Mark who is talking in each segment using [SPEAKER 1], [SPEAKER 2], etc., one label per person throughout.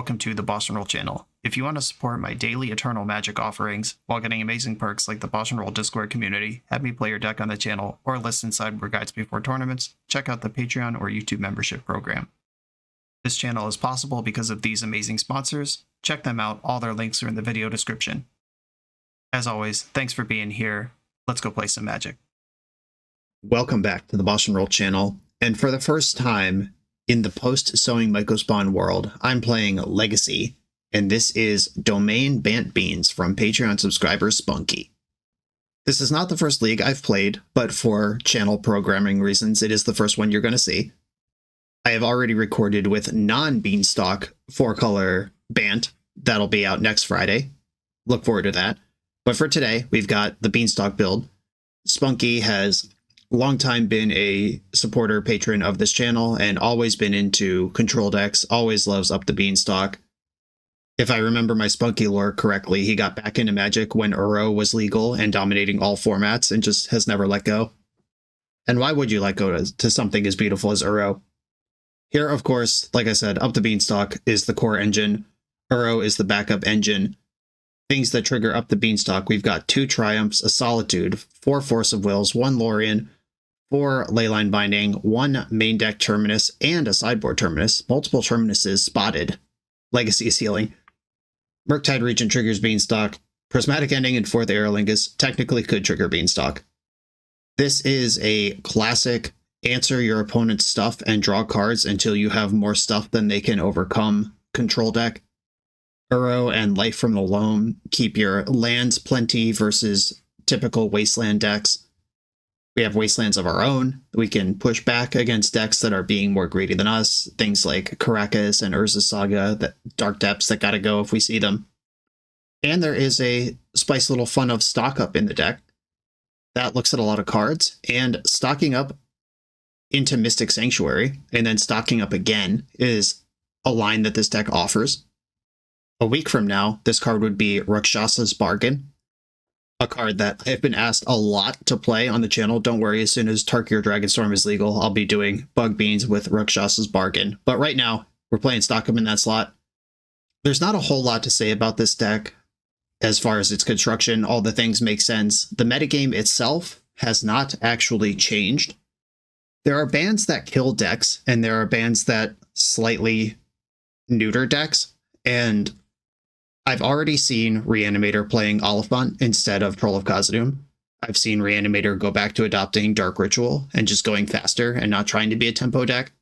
[SPEAKER 1] welcome to the BoshNRoll channel. If you want to support my daily Eternal Magic offerings while getting amazing perks like the BoshNRoll Discord community, have me play your deck on the channel, or listen sideboard guides before tournaments, check out the Patreon or YouTube membership program. This channel is possible because of these amazing sponsors. Check them out, all their links are in the video description. As always, thanks for being here. Let's go play some Magic.
[SPEAKER 2] Welcome back to the BoshNRoll channel, and for the first time in the post-sowing Mycospawn world, I'm playing Legacy, and this is Domain Bant Beans from Patreon subscriber SPUNKY. This is not the first league I've played, but for channel programming reasons, it is the first one you're going to see. I have already recorded with non-Beanstalk 4-color Bant. That'll be out next Friday. Look forward to that. But for today, we've got the Beanstalk build. SPUNKY has long time been a supporter patron of this channel and always been into control decks, always loves up the Beanstalk. If I remember my SPUNKY lore correctly, he got back into Magic when Uro was legal and dominating all formats and just has never let go. And why would you let go to something as beautiful as Uro? Here, of course, like I said, up the Beanstalk is the core engine. Uro is the backup engine. Things that trigger up the Beanstalk, we've got 2 Triumphs, a Solitude, 4 Force of Wills, 1 Lorien, 4 Leyline Binding, 1 main deck Terminus, and a sideboard Terminus. Multiple Terminuses spotted. Legacy Sealing. Murktide Regent triggers Beanstalk. Prismatic Ending and 4th Aerolingus technically could trigger Beanstalk. This is a classic answer your opponent's stuff and draw cards until you have more stuff than they can overcome control deck. Uro and Life from the Loam keep your lands plenty versus typical Wasteland decks. We have Wastelands of our own. We can push back against decks that are being more greedy than us. Things like Karakas and Urza's Saga, that Dark Depths that gotta go if we see them. And there is a spicy little fun of stock up in the deck. That looks at a lot of cards, and stocking up into Mystic Sanctuary, and then stocking up again is a line that this deck offers. A week from now, this card would be Rakshasa's Bargain, a card that I've been asked a lot to play on the channel. Don't worry, as soon as Tarkir Dragonstorm is legal, I'll be doing Bug Beans with Rakshasa's Bargain. But right now, we're playing Stockham in that slot. There's not a whole lot to say about this deck as far as its construction. All the things make sense. The metagame itself has not actually changed. There are bans that kill decks, and there are bans that slightly neuter decks, and I've already seen Reanimator playing Oliphant instead of Troll of Khazad-dûm. I've seen Reanimator go back to adopting Dark Ritual and just going faster and not trying to be a tempo deck.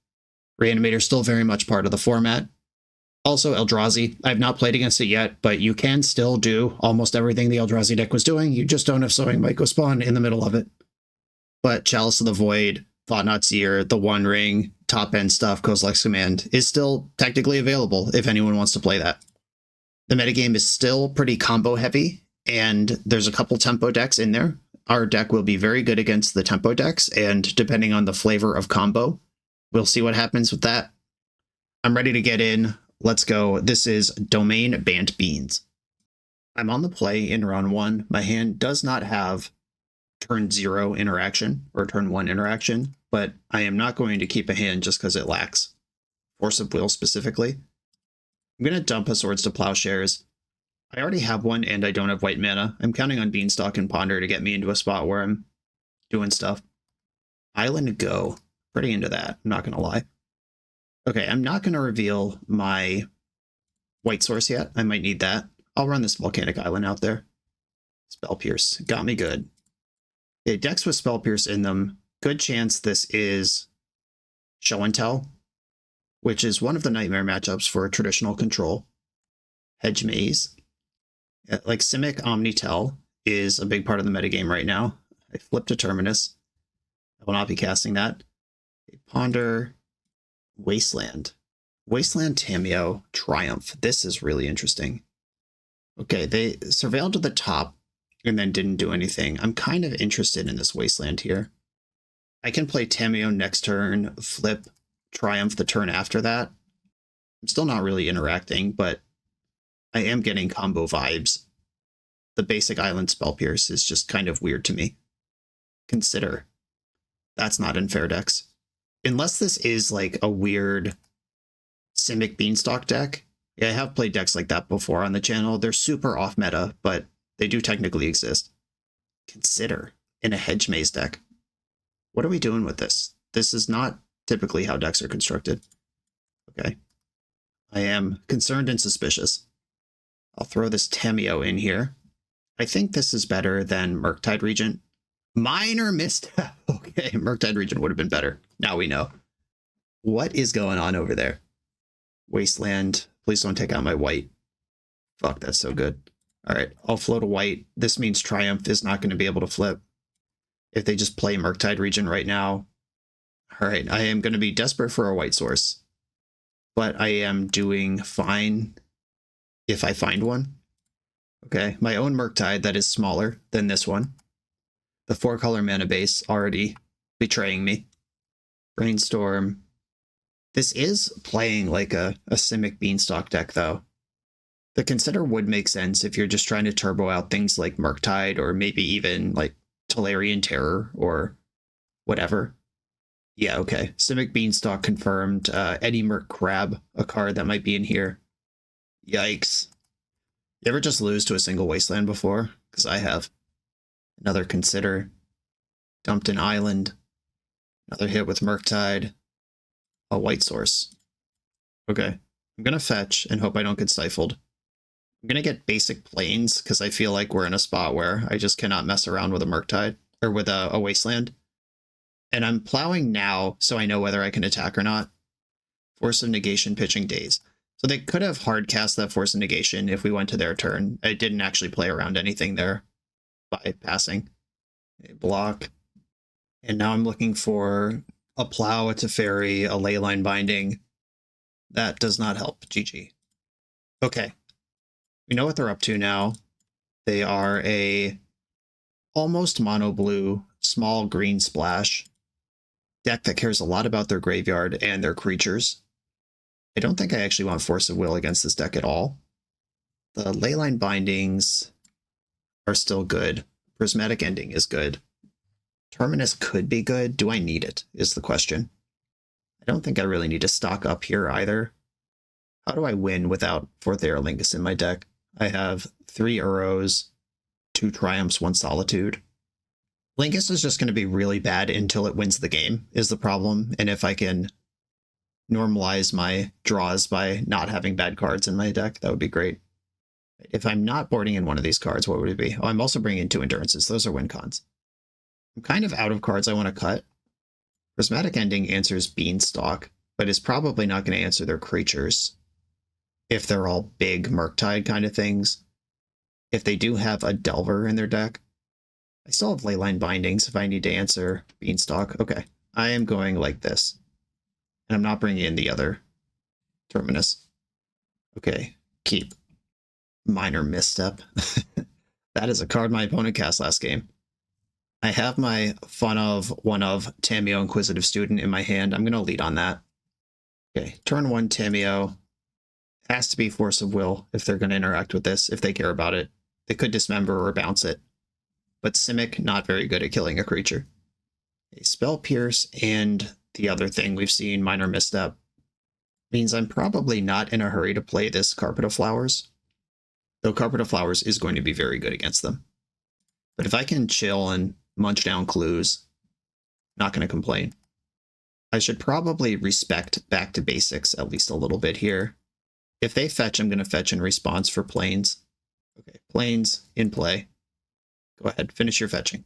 [SPEAKER 2] Reanimator's still very much part of the format. Also, Eldrazi. I've not played against it yet, but you can still do almost everything the Eldrazi deck was doing. You just don't have Sowing Mycospawn in the middle of it. But Chalice of the Void, Thought-Knot Seer, the One Ring, top-end stuff, Kozilek's Command, is still technically available if anyone wants to play that. The metagame is still pretty combo heavy, and there's a couple tempo decks in there. Our deck will be very good against the tempo decks, and depending on the flavor of combo, we'll see what happens with that. I'm ready to get in. Let's go. This is Domain Bant Beans. I'm on the play in round 1. My hand does not have turn 0 interaction, or turn 1 interaction, but I am not going to keep a hand just because it lacks Force of Will specifically. I'm going to dump a Swords to Plowshares. I already have one, and I don't have white mana. I'm counting on Beanstalk and Ponder to get me into a spot where I'm doing stuff. Island Go. Pretty into that, I'm not going to lie. Okay, I'm not going to reveal my white source yet. I might need that. I'll run this Volcanic Island out there. Spell Pierce. Got me good. Okay, decks with Spell Pierce in them. Good chance this is Show and Tell, which is one of the nightmare matchups for traditional control. Hedge Maze. Like Simic Omnitel is a big part of the metagame right now. I flipped a Terminus. I will not be casting that. Ponder. Wasteland. Wasteland Tamiyo Triumph. This is really interesting. Okay, they surveilled to the top and then didn't do anything. I'm kind of interested in this Wasteland here. I can play Tamiyo next turn, flip Triumph the turn after that. I'm still not really interacting, but I am getting combo vibes. The basic Island Spell Pierce is just kind of weird to me. Consider. That's not in fair decks. Unless this is like a weird Simic Beanstalk deck, Yeah, I have played decks like that before on the channel. They're super off meta, but they do technically exist. Consider in a hedge maze deck. What are we doing with this? This is not typically how decks are constructed. Okay. I am concerned and suspicious. I'll throw this Tameo in here. I think this is better than Murktide Regent. Minor misstep. Okay, Murktide Regent would have been better. Now we know. What is going on over there? Wasteland. Please don't take out my white. Fuck, that's so good. All right, I'll float a white. This means Triumph is not going to be able to flip. If they just play Murktide Regent right now. All right, I am going to be desperate for a white source. But I am doing fine if I find one. Okay, my own Murktide that is smaller than this one. The 4-color mana base already betraying me. Brainstorm. This is playing like a Simic Beanstalk deck, though. The Consider would make sense if you're just trying to turbo out things like Murktide or maybe even like Tolarian Terror or whatever. Yeah, okay. Simic Beanstalk confirmed. Eddie Merc Crab, a card that might be in here. Yikes. You ever just lose to a single Wasteland before? Because I have. Another Consider. Dumped an Island. Another hit with Murktide. A white source. Okay. I'm going to fetch and hope I don't get stifled. I'm going to get basic planes because I feel like we're in a spot where I just cannot mess around with a Murktide or with a Wasteland. And I'm plowing now so I know whether I can attack or not. Force of Negation, pitching Daze. So they could have hard cast that Force of Negation if we went to their turn. I didn't actually play around anything there by passing. A block. And now I'm looking for a Plow, a Teferi, a Leyline Binding. That does not help. GG. Okay. We know what they're up to now. They are a almost mono blue, small green splash deck that cares a lot about their graveyard and their creatures. I don't think I actually want Force of Will against this deck at all. The Leyline Bindings are still good. Prismatic Ending is good. Terminus could be good. Do I need it, is the question. I don't think I really need to stock up here either. How do I win without 4th Air Lingus in my deck? I have 3 Uros, 2 Triumphs, 1 Solitude. Lingus is just going to be really bad until it wins the game, is the problem. And if I can normalize my draws by not having bad cards in my deck, that would be great. If I'm not boarding in one of these cards, what would it be? Oh, I'm also bringing in 2 Endurances. Those are win cons. I'm kind of out of cards I want to cut. Prismatic Ending answers Beanstalk, but is probably not going to answer their creatures if they're all big Murktide kind of things. If they do have a Delver in their deck, I still have Leyline Bindings if I need to answer Beanstalk. Okay, I am going like this. And I'm not bringing in the other Terminus. Okay, keep. Minor misstep. That is a card my opponent cast last game. I have my one of Tameo Inquisitive Student in my hand. I'm going to lead on that. Okay, turn 1 Tameo. Has to be Force of Will if they're going to interact with this, if they care about it. They could dismember or bounce it. But Simic, not very good at killing a creature. A Spell Pierce and the other thing we've seen, minor misstep, means I'm probably not in a hurry to play this Carpet of Flowers. Though Carpet of Flowers is going to be very good against them. But if I can chill and munch down clues, not going to complain. I should probably respect back to basics at least a little bit here. If they fetch, I'm going to fetch in response for planes. Okay, planes in play. Go ahead, finish your fetching.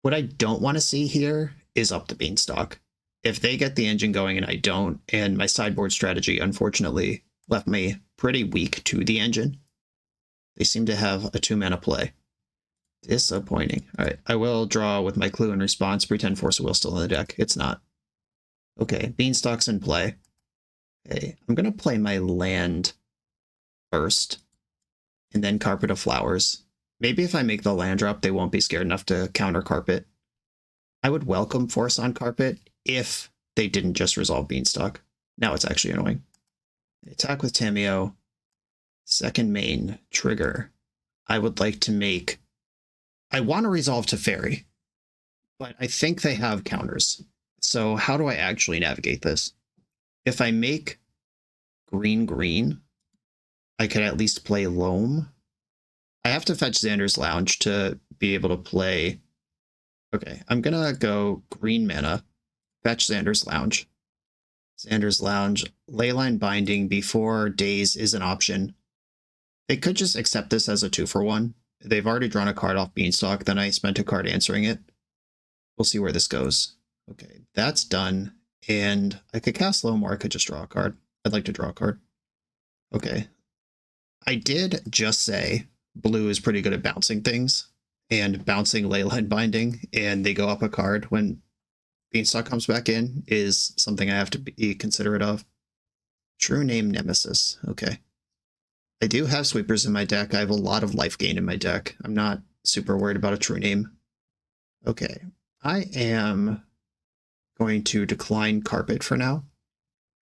[SPEAKER 2] What I don't want to see here is up the Beanstalk. If they get the engine going and I don't, and my sideboard strategy unfortunately left me pretty weak to the engine, they seem to have a 2-mana play. Disappointing. All right, I will draw with my clue in response, pretend Force of Will still in the deck. It's not. Okay, Beanstalk's in play. Okay, I'm going to play my land first, and then Carpet of Flowers. Maybe if I make the land drop, they won't be scared enough to counter Carpet. I would welcome Force on Carpet if they didn't just resolve Beanstalk. Now it's actually annoying. Attack with Tameo. Second main, trigger. I would like to make... I want to resolve Teferi, but I think they have counters. So how do I actually navigate this? If I make green, I could at least play Loam. I have to fetch Xander's Lounge to be able to play. Okay, I'm gonna go green mana, fetch Xander's Lounge. Xander's Lounge, Leyline Binding before Daze is an option. They could just accept this as a 2-for-1. They've already drawn a card off Beanstalk, then I spent a card answering it. We'll see where this goes. Okay, that's done. And I could cast Loam or I could just draw a card. I'd like to draw a card. Okay. I did just say blue is pretty good at bouncing things and bouncing Leyline Binding, and they go up a card when Beanstalk comes back in is something I have to be considerate of. True Name Nemesis. Okay. I do have sweepers in my deck. I have a lot of life gain in my deck. I'm not super worried about a True Name. Okay. I am going to decline Carpet for now.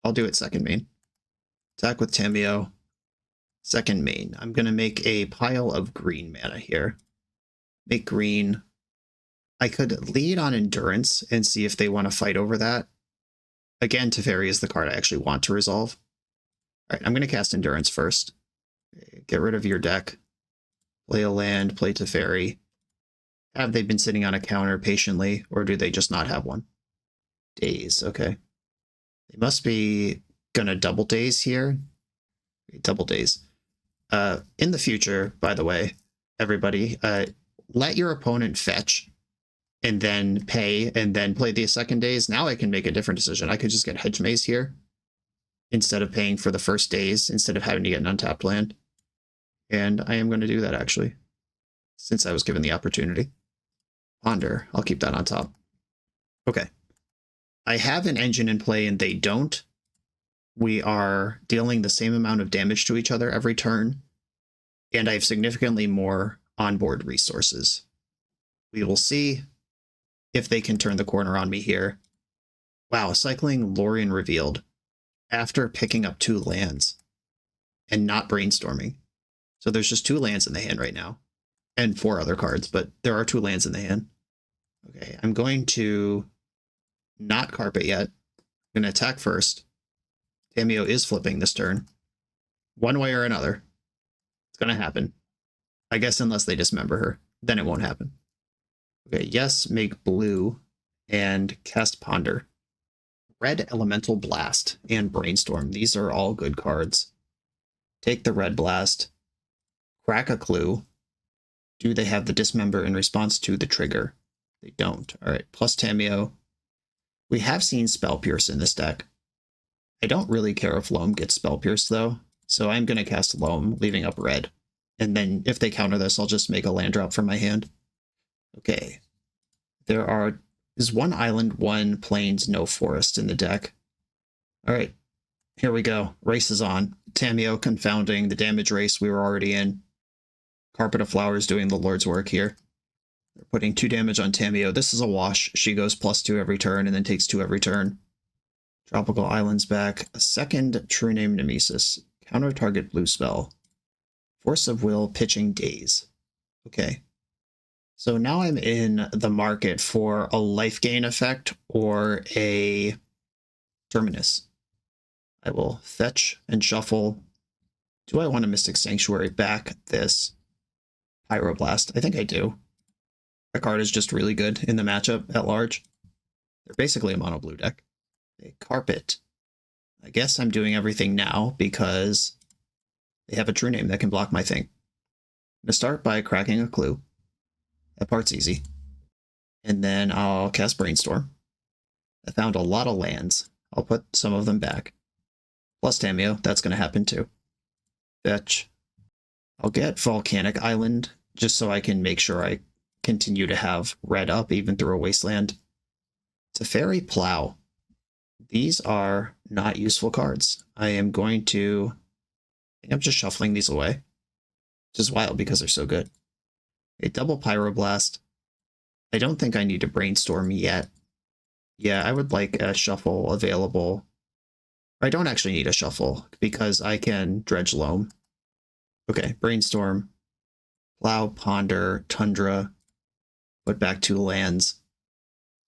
[SPEAKER 2] I'll do it second main. Attack with Tamiyo. Second main. I'm going to make a pile of green mana here. Make green. I could lead on Endurance and see if they want to fight over that. Again, Teferi is the card I actually want to resolve. All right, I'm going to cast Endurance first. Get rid of your deck. Play a land, play Teferi. Have they been sitting on a counter patiently, or do they just not have one? Daze, okay. They must be going to double Daze here. Double Daze. In the future, by the way, everybody, let your opponent fetch and then pay and then play the second Daze. Now I can make a different decision. I could just get Hedge Maze here instead of paying for the first Daze, instead of having to get an untapped land. And I am going to do that, actually, since I was given the opportunity. Ponder. I'll keep that on top. Okay. I have an engine in play and they don't. We are dealing the same amount of damage to each other every turn, and I have significantly more onboard resources. We will see if they can turn the corner on me here. Wow, cycling Lorien Revealed after picking up 2 lands and not brainstorming. So there's just 2 lands in the hand right now, and 4 other cards, but there are 2 lands in the hand. Okay, I'm going to not Carpet yet. I'm going to attack first. Tamiyo is flipping this turn. One way or another. It's going to happen. I guess unless they dismember her. Then it won't happen. Okay, yes, make blue and cast Ponder. Red Elemental Blast and Brainstorm. These are all good cards. Take the Red Blast. Crack a Clue. Do they have the Dismember in response to the trigger? They don't. Alright, plus Tamiyo. We have seen Spell Pierce in this deck. I don't really care if Loam gets Spell Pierce, though, so I'm going to cast Loam, leaving up red. And then if they counter this, I'll just make a land drop from my hand. Okay. There is 1 island, 1 plains, no forest in the deck. Alright, here we go. Race is on. Tamiyo confounding the damage race we were already in. Carpet of Flowers doing the Lord's work here. They're putting 2 damage on Tamiyo. This is a wash. She goes +2 every turn and then takes 2 every turn. Tropical Islands back. A second True Name Nemesis. Counter target blue spell. Force of Will, pitching Daze. Okay. So now I'm in the market for a life gain effect or a Terminus. I will fetch and shuffle. Do I want a Mystic Sanctuary back this Pyroblast? I think I do. That card is just really good in the matchup at large. They're basically a mono blue deck. A Carpet. I guess I'm doing everything now because they have a True Name that can block my thing. I'm going to start by cracking a Clue. That part's easy. And then I'll cast Brainstorm. I found a lot of lands. I'll put some of them back. Plus Tamiyo, that's going to happen too. Fetch. I'll get Volcanic Island just so I can make sure I continue to have red up even through a wasteland. Teferi Plow. These are not useful cards. I am going to... I think I'm just shuffling these away. Which is wild because they're so good. A double Pyroblast. I don't think I need to Brainstorm yet. Yeah, I would like a shuffle available. I don't actually need a shuffle because I can Dredge Loam. Okay, Brainstorm. Plow, Ponder, Tundra. Put back 2 lands.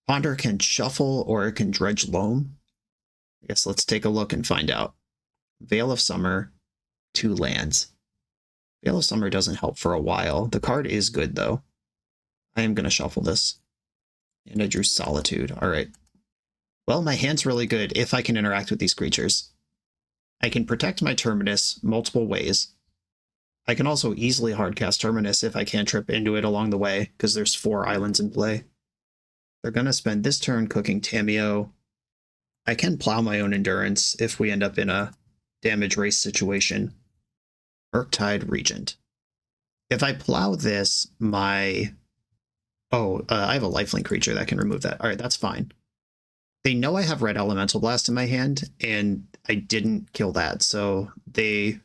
[SPEAKER 2] Ponder can shuffle or it can Dredge Loam. I guess let's take a look and find out. Veil of Summer. 2 lands. Veil of Summer doesn't help for a while. The card is good, though. I am going to shuffle this. And I drew Solitude. All right. Well, my hand's really good if I can interact with these creatures. I can protect my Terminus multiple ways. I can also easily hardcast Terminus if I can't trip into it along the way, because there's 4 islands in play. They're going to spend this turn cooking Tameo. I can plow my own Endurance if we end up in a damage race situation. Murktide Regent. If I plow this, I have a lifelink creature that can remove that. All right, that's fine. They know I have Red Elemental Blast in my hand, and I didn't kill that, so they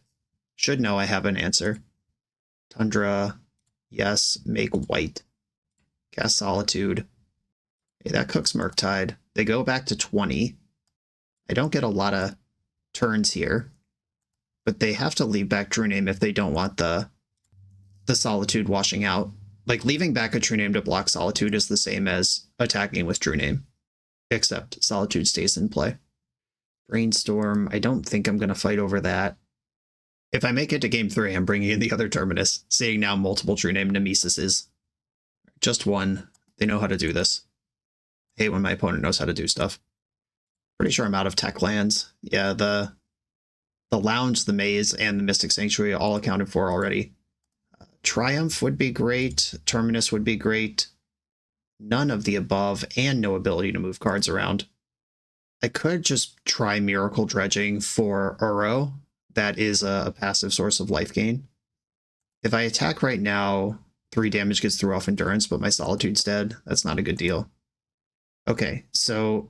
[SPEAKER 2] should know I have an answer. Tundra, yes, make white. Cast Solitude. Okay, that cooks Murktide. They go back to 20. I don't get a lot of turns here, but they have to leave back True Name if they don't want the Solitude washing out. Like, leaving back a True Name to block Solitude is the same as attacking with True Name, except Solitude stays in play. Brainstorm, I don't think I'm going to fight over that. If I make it to game 3, I'm bringing in the other Terminus, seeing now multiple True Name Nemesises. Just one. They know how to do this. I hate when my opponent knows how to do stuff. Pretty sure I'm out of tech lands. Yeah, the Lounge, the Maze, and the Mystic Sanctuary all accounted for already. Triumph would be great. Terminus would be great. None of the above, and no ability to move cards around. I could just try Miracle Dredging for Uro. That is a passive source of life gain. If I attack right now, 3 damage gets through off Endurance, but my Solitude's dead. That's not a good deal. Okay, so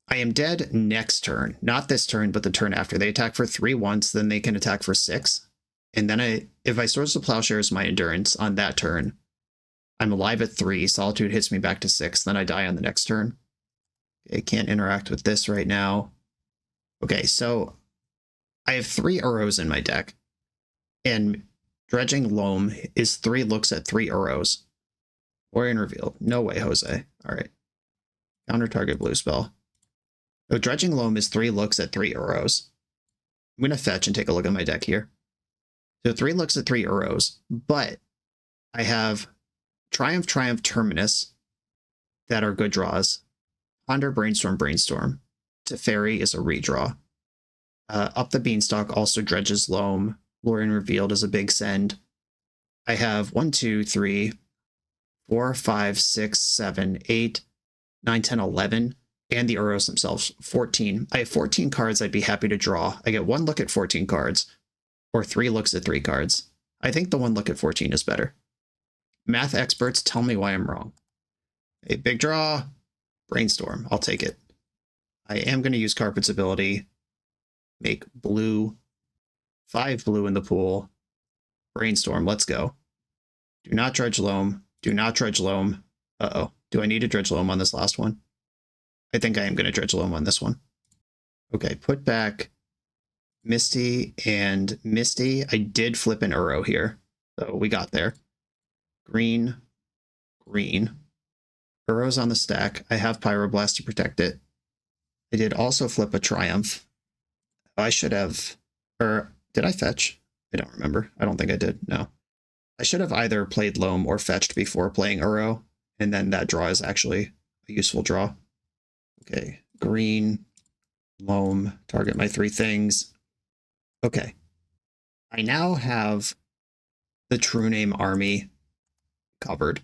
[SPEAKER 2] I am dead next turn. Not this turn, but the turn after. They attack for 3 once, then they can attack for 6. And then if I Swords to Plowshares my Endurance on that turn, I'm alive at 3, Solitude hits me back to 6, then I die on the next turn. I can't interact with this right now. Okay, so I have 3 Uros in my deck, and Dredging Loam is 3 looks at 3 Uros. Warrior Revealed. No way, Jose. Alright. Counter target blue spell. So Dredging Loam is 3 looks at 3 Uros. I'm going to fetch and take a look at my deck here. So 3 looks at 3 Uros, but I have Triumph, Terminus that are good draws. Ponder, Brainstorm. Teferi is a redraw. Up the Beanstalk also dredges Loam. Lorien Revealed is a big send. I have 1, 2, 3, 4, 5, 6, 7, 8, 9, 10, 11, and the Uros themselves, 14. I have 14 cards I'd be happy to draw. I get 1 look at 14 cards, or 3 looks at 3 cards. I think the 1 look at 14 is better. Math experts, tell me why I'm wrong. A big draw, Brainstorm, I'll take it. I am going to use Carpet's ability. Make blue. 5 blue in the pool. Brainstorm, let's go. Do not dredge Loam. Do not dredge Loam. Uh-oh. Do I need to dredge Loam on this last one? I think I am going to dredge Loam on this one. Okay, put back Misty and Misty. I did flip an Uro here, so we got there. Green. Uro's on the stack. I have Pyroblast to protect it. I did also flip a Triumph. I should have, or did I fetch? I don't remember. I don't think I did. No. I should have either played Loam or fetched before playing Uro, and then that draw is actually a useful draw. Okay, green, Loam, target my 3 things. Okay. I now have the True Name army covered.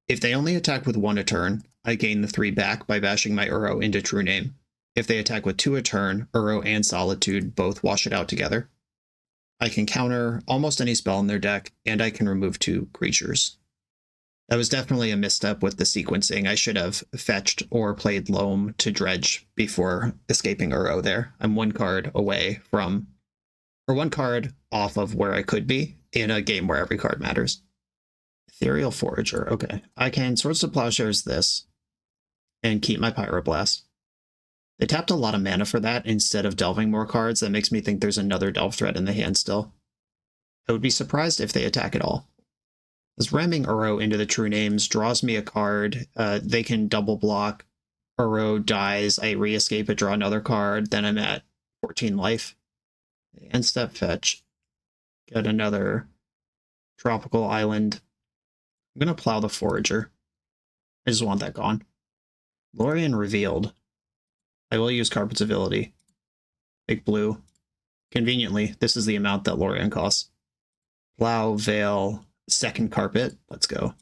[SPEAKER 2] If they only attack with 1 a turn, I gain the 3 back by bashing my Uro into True Name. If they attack with 2 a turn, Uro and Solitude both wash it out together. I can counter almost any spell in their deck, and I can remove 2 creatures. That was definitely a misstep with the sequencing. I should have fetched or played Loam to dredge before escaping Uro there. I'm 1 card away from, or 1 card off of where I could be in a game where every card matters. Ethereal Forager, okay. I can Swords to Plowshares this and keep my Pyroblast. They tapped a lot of mana for that instead of delving more cards. That makes me think there's another delve threat in the hand still. I would be surprised if they attack at all. As ramming Uro into the True Names draws me a card. They can double block. Uro dies. I re-escape it, draw another card. Then I'm at 14 life. End step fetch. Get another tropical island. I'm going to plow the forager. I just want that gone. Lorien revealed. I will use Carpet's ability. Big blue. Conveniently, this is the amount that Lorien costs. Plow, Veil, second carpet. Let's go.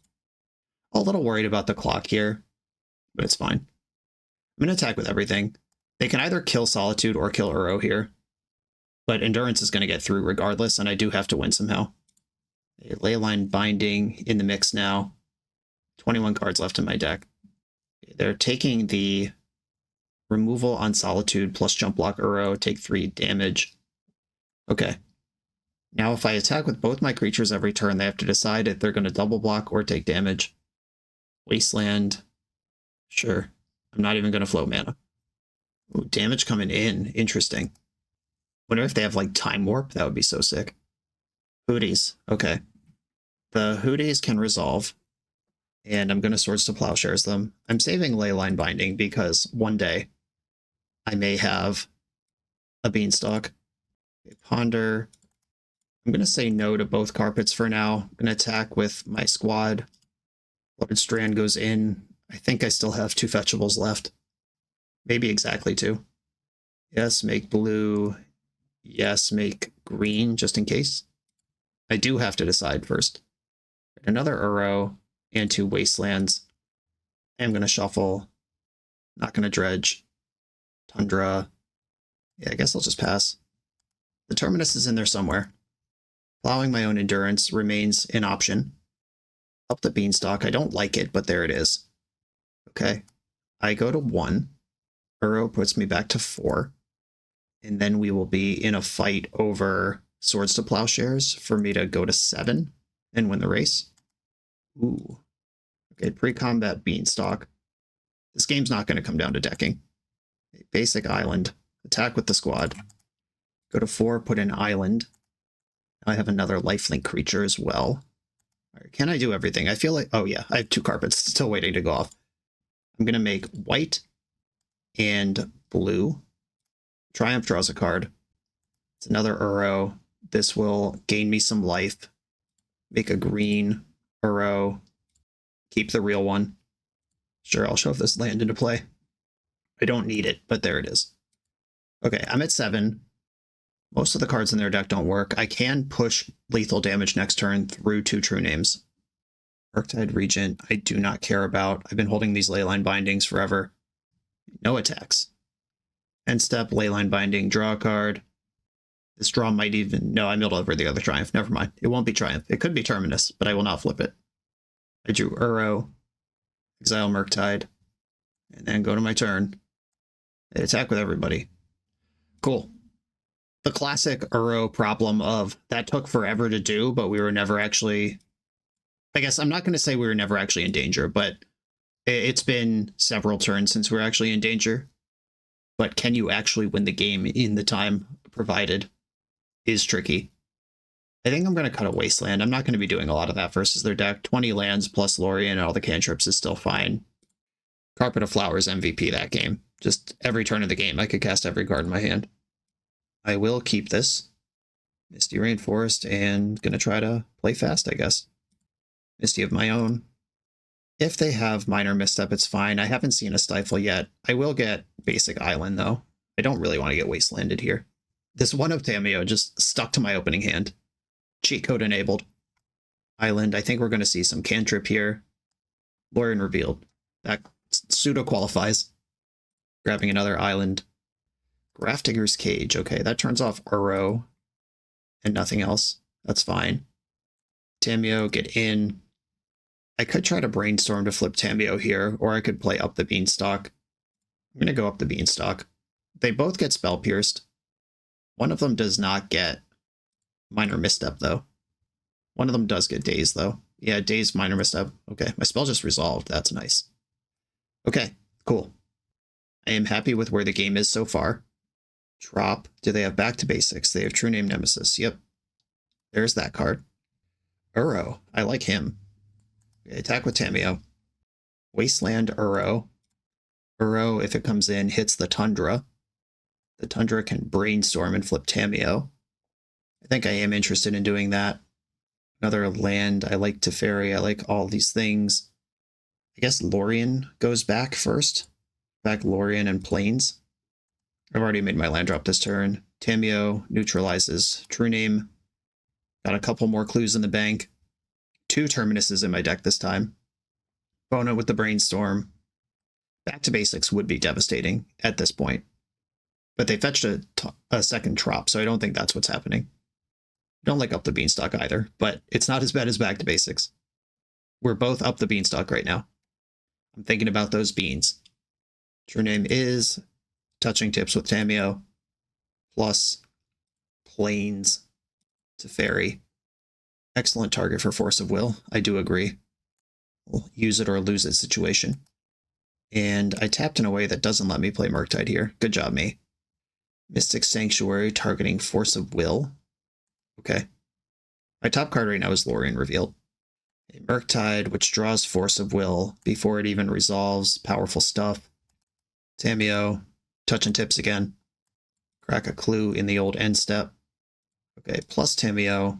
[SPEAKER 2] A little worried about the clock here, but it's fine. I'm going to attack with everything. They can either kill Solitude or kill Uro here, but Endurance is going to get through regardless, and I do have to win somehow. A Leyline Binding in the mix now. 21 cards left in my deck. They're taking the removal on Solitude plus jump block Uro, take 3 damage. Okay. Now if I attack with both my creatures every turn, they have to decide if they're going to double block or take damage. Wasteland. Sure. I'm not even going to float mana. Ooh, damage coming in. Interesting. Wonder if they have like Time Warp. That would be so sick. Hooties. Okay. The Hooties can resolve. And I'm going to Swords to Plowshares them. I'm saving Leyline Binding because one day I may have a Beanstalk. Okay, Ponder. I'm going to say no to both carpets for now. I'm going to attack with my squad. Blooded Strand goes in. I think I still have 2 fetchables left. Maybe exactly 2. Yes, make blue. Yes, make green, just in case. I do have to decide first. Another Uro and 2 Wastelands. I'm going to shuffle. Not going to dredge. Tundra. Yeah, I guess I'll just pass. The Terminus is in there somewhere. Plowing my own Endurance remains an option. Up the Beanstalk. I don't like it, but there it is. Okay. I go to 1. Uro puts me back to 4. And then we will be in a fight over Swords to Plowshares for me to go to 7 and win the race. Ooh. Okay, pre-combat Beanstalk. This game's not going to come down to decking. Basic island. Attack with the squad. Go to 4, put in island. I have another lifelink creature as well. All right, can I do everything? I feel like... Oh, yeah. I have 2 carpets still waiting to go off. I'm going to make white and blue. Triumph draws a card. It's another Uro. This will gain me some life. Make a green Uro. Keep the real one. Sure, I'll shove this land into play. I don't need it, but there it is. Okay, I'm at 7. Most of the cards in their deck don't work. I can push lethal damage next turn through 2 True Names. Murktide Regent, I do not care about. I've been holding these Leyline Bindings forever. No attacks. End step, Leyline Binding, draw a card. This draw might even... No, I milled over the other Triumph. Never mind. It won't be Triumph. It could be Terminus, but I will not flip it. I drew Uro, exile Murktide, and then go to my turn. I attack with everybody. Cool. The classic Uro problem of that took forever to do, but we were never actually... I guess I'm not going to say we were never actually in danger, but it's been several turns since we were actually in danger. But can you actually win the game in the time provided is tricky. I think I'm going to cut a Wasteland. I'm not going to be doing a lot of that versus their deck. 20 lands plus Lorien and all the cantrips is still fine. Carpet of Flowers MVP that game. Just every turn of the game, I could cast every card in my hand. I will keep this. Misty Rainforest, and going to try to play fast, I guess. Misty of my own. If they have Minor Misstep, it's fine. I haven't seen a Stifle yet. I will get Basic Island, though. I don't really want to get Wastelanded here. This one of Tamiyo just stuck to my opening hand. Cheat code enabled. Island, I think we're going to see some cantrip here. Lorien revealed. That pseudo qualifies. Grabbing another island. Grafdigger's Cage. Okay, that turns off Uro and nothing else. That's fine. Tamiyo, get in. I could try to brainstorm to flip Tamiyo here, or I could play up the Beanstalk. I'm going to go up the Beanstalk. They both get Spell Pierced. One of them does not get Minor Misstep, though. One of them does get Daze, though. Yeah, Daze, Minor Misstep. Okay, my spell just resolved. That's nice. Okay, cool. I am happy with where the game is so far. Drop. Do they have Back to Basics? They have True Name Nemesis. Yep. There's that card. Uro. I like him. Okay, attack with Tamiyo. Wasteland Uro. Uro, if it comes in, hits the Tundra. The Tundra can brainstorm and flip Tamiyo. I think I am interested in doing that. Another land. I like Teferi. I like all these things. I guess Lorien goes back first. Back Lorien and Plains. I've already made my land drop this turn. Tameo neutralizes True Name. Got a couple more clues in the bank. 2 Terminuses in my deck this time. Bona with the Brainstorm. Back to basics would be devastating at this point. But they fetched a second Trop, so I don't think that's what's happening. I don't like up the Beanstalk either, but it's not as bad as back to basics. We're both up the Beanstalk right now. I'm thinking about those beans. True Name is touching tips with Tameo, plus Plains Teferi. Excellent target for Force of Will. I do agree. We'll use it or lose it situation. And I tapped in a way that doesn't let me play Murktide here. Good job, me. Mystic Sanctuary targeting Force of Will. Okay. My top card right now is Lorien revealed. A Murktide, which draws Force of Will before it even resolves. Powerful stuff. Tameo, touching tips again. Crack a clue in the old end step. Okay, plus Tameo.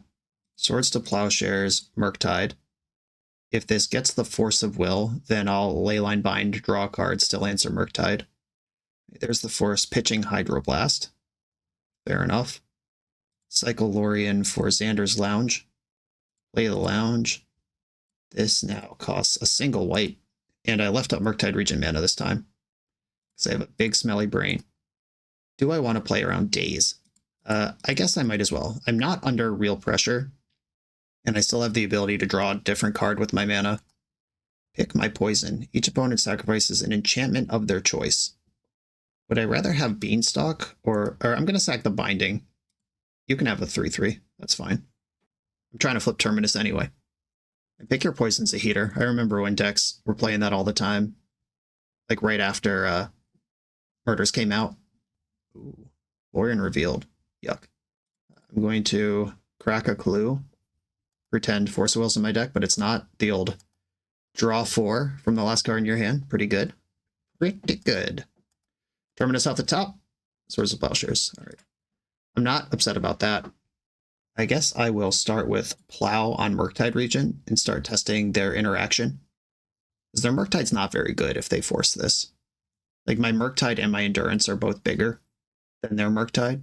[SPEAKER 2] Swords to Plowshares, Murktide. If this gets the Force of Will, then I'll Leyline Bind, draw a card, still answer Murktide. There's the Force, pitching Hydroblast. Fair enough. Cycle Lorien for Xander's Lounge. Play the Lounge. This now costs a single white, and I left up Murktide Regent mana this time, because I have a big smelly brain. Do I want to play around Daze? I guess I might as well. I'm not under real pressure, and I still have the ability to draw a different card with my mana. Pick my poison. Each opponent sacrifices an enchantment of their choice. Would I rather have Beanstalk, or I'm going to sack the Binding. You can have a 3/3. That's fine. I'm trying to flip Terminus anyway. And pick your poison's a heater. I remember when decks were playing that all the time. Like right after Murders came out. Ooh, Lorien revealed. Yuck. I'm going to crack a clue. Pretend Force of Will's in my deck, but it's not. The old draw 4 from the last card in your hand. Pretty good. Pretty good. Terminus off the top. Swords of Plowshares. All right. I'm not upset about that. I guess I will start with Plow on Murktide Regent and start testing their interaction. Because their Murktide's not very good if they force this. Like my Murktide and my Endurance are both bigger than their Murktide.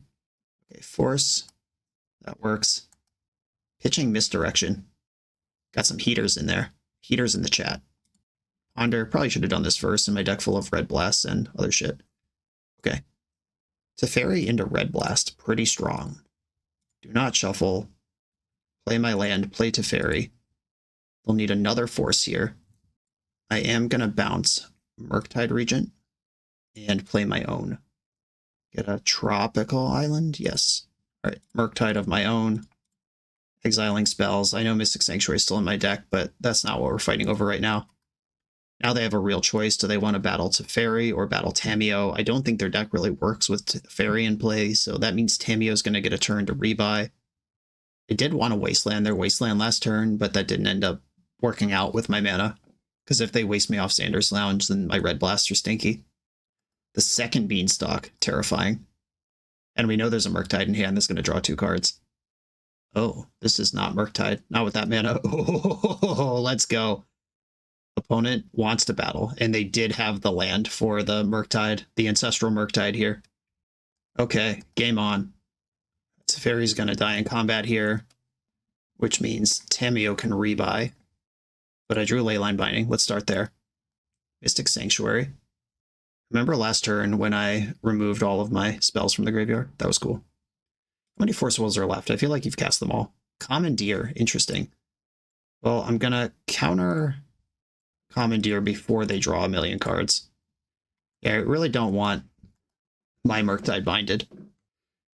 [SPEAKER 2] Okay, Force. That works. Pitching Misdirection. Got some heaters in there. Heaters in the chat. Ponder. Probably should have done this first in my deck full of Red Blasts and other shit. Okay. Teferi into Red Blast. Pretty strong. Do not shuffle. Play my land. Play Teferi. They'll need another Force here. I am going to bounce Murktide Regent and play my own. Get a Tropical Island? Yes. All right. Murktide of my own. Exiling spells. I know Mystic Sanctuary is still in my deck, but that's not what we're fighting over right now. Now they have a real choice. Do they want to battle Teferi or battle Tameo? I don't think their deck really works with Teferi in play, so that means Tameo's going to get a turn to rebuy. I did want to Wasteland their Wasteland last turn, but that didn't end up working out with my mana. Because if they waste me off Xander's Lounge, then my Red Blasts are stinky. The second Beanstalk, terrifying. And we know there's a Murktide in hand that's going to draw 2 cards. Oh, this is not Murktide. Not with that mana. Oh, let's go. Opponent wants to battle, and they did have the land for the Murktide, the Ancestral Murktide here. Okay, game on. Teferi's going to die in combat here, which means Tameo can rebuy. But I drew Leyline Binding. Let's start there. Mystic Sanctuary. Remember last turn when I removed all of my spells from the graveyard? That was cool. How many Force Wills are left? I feel like you've cast them all. Commandeer. Interesting. Well, I'm going to counter Commandeer before they draw a million cards. Yeah, I really don't want my Murktide binded.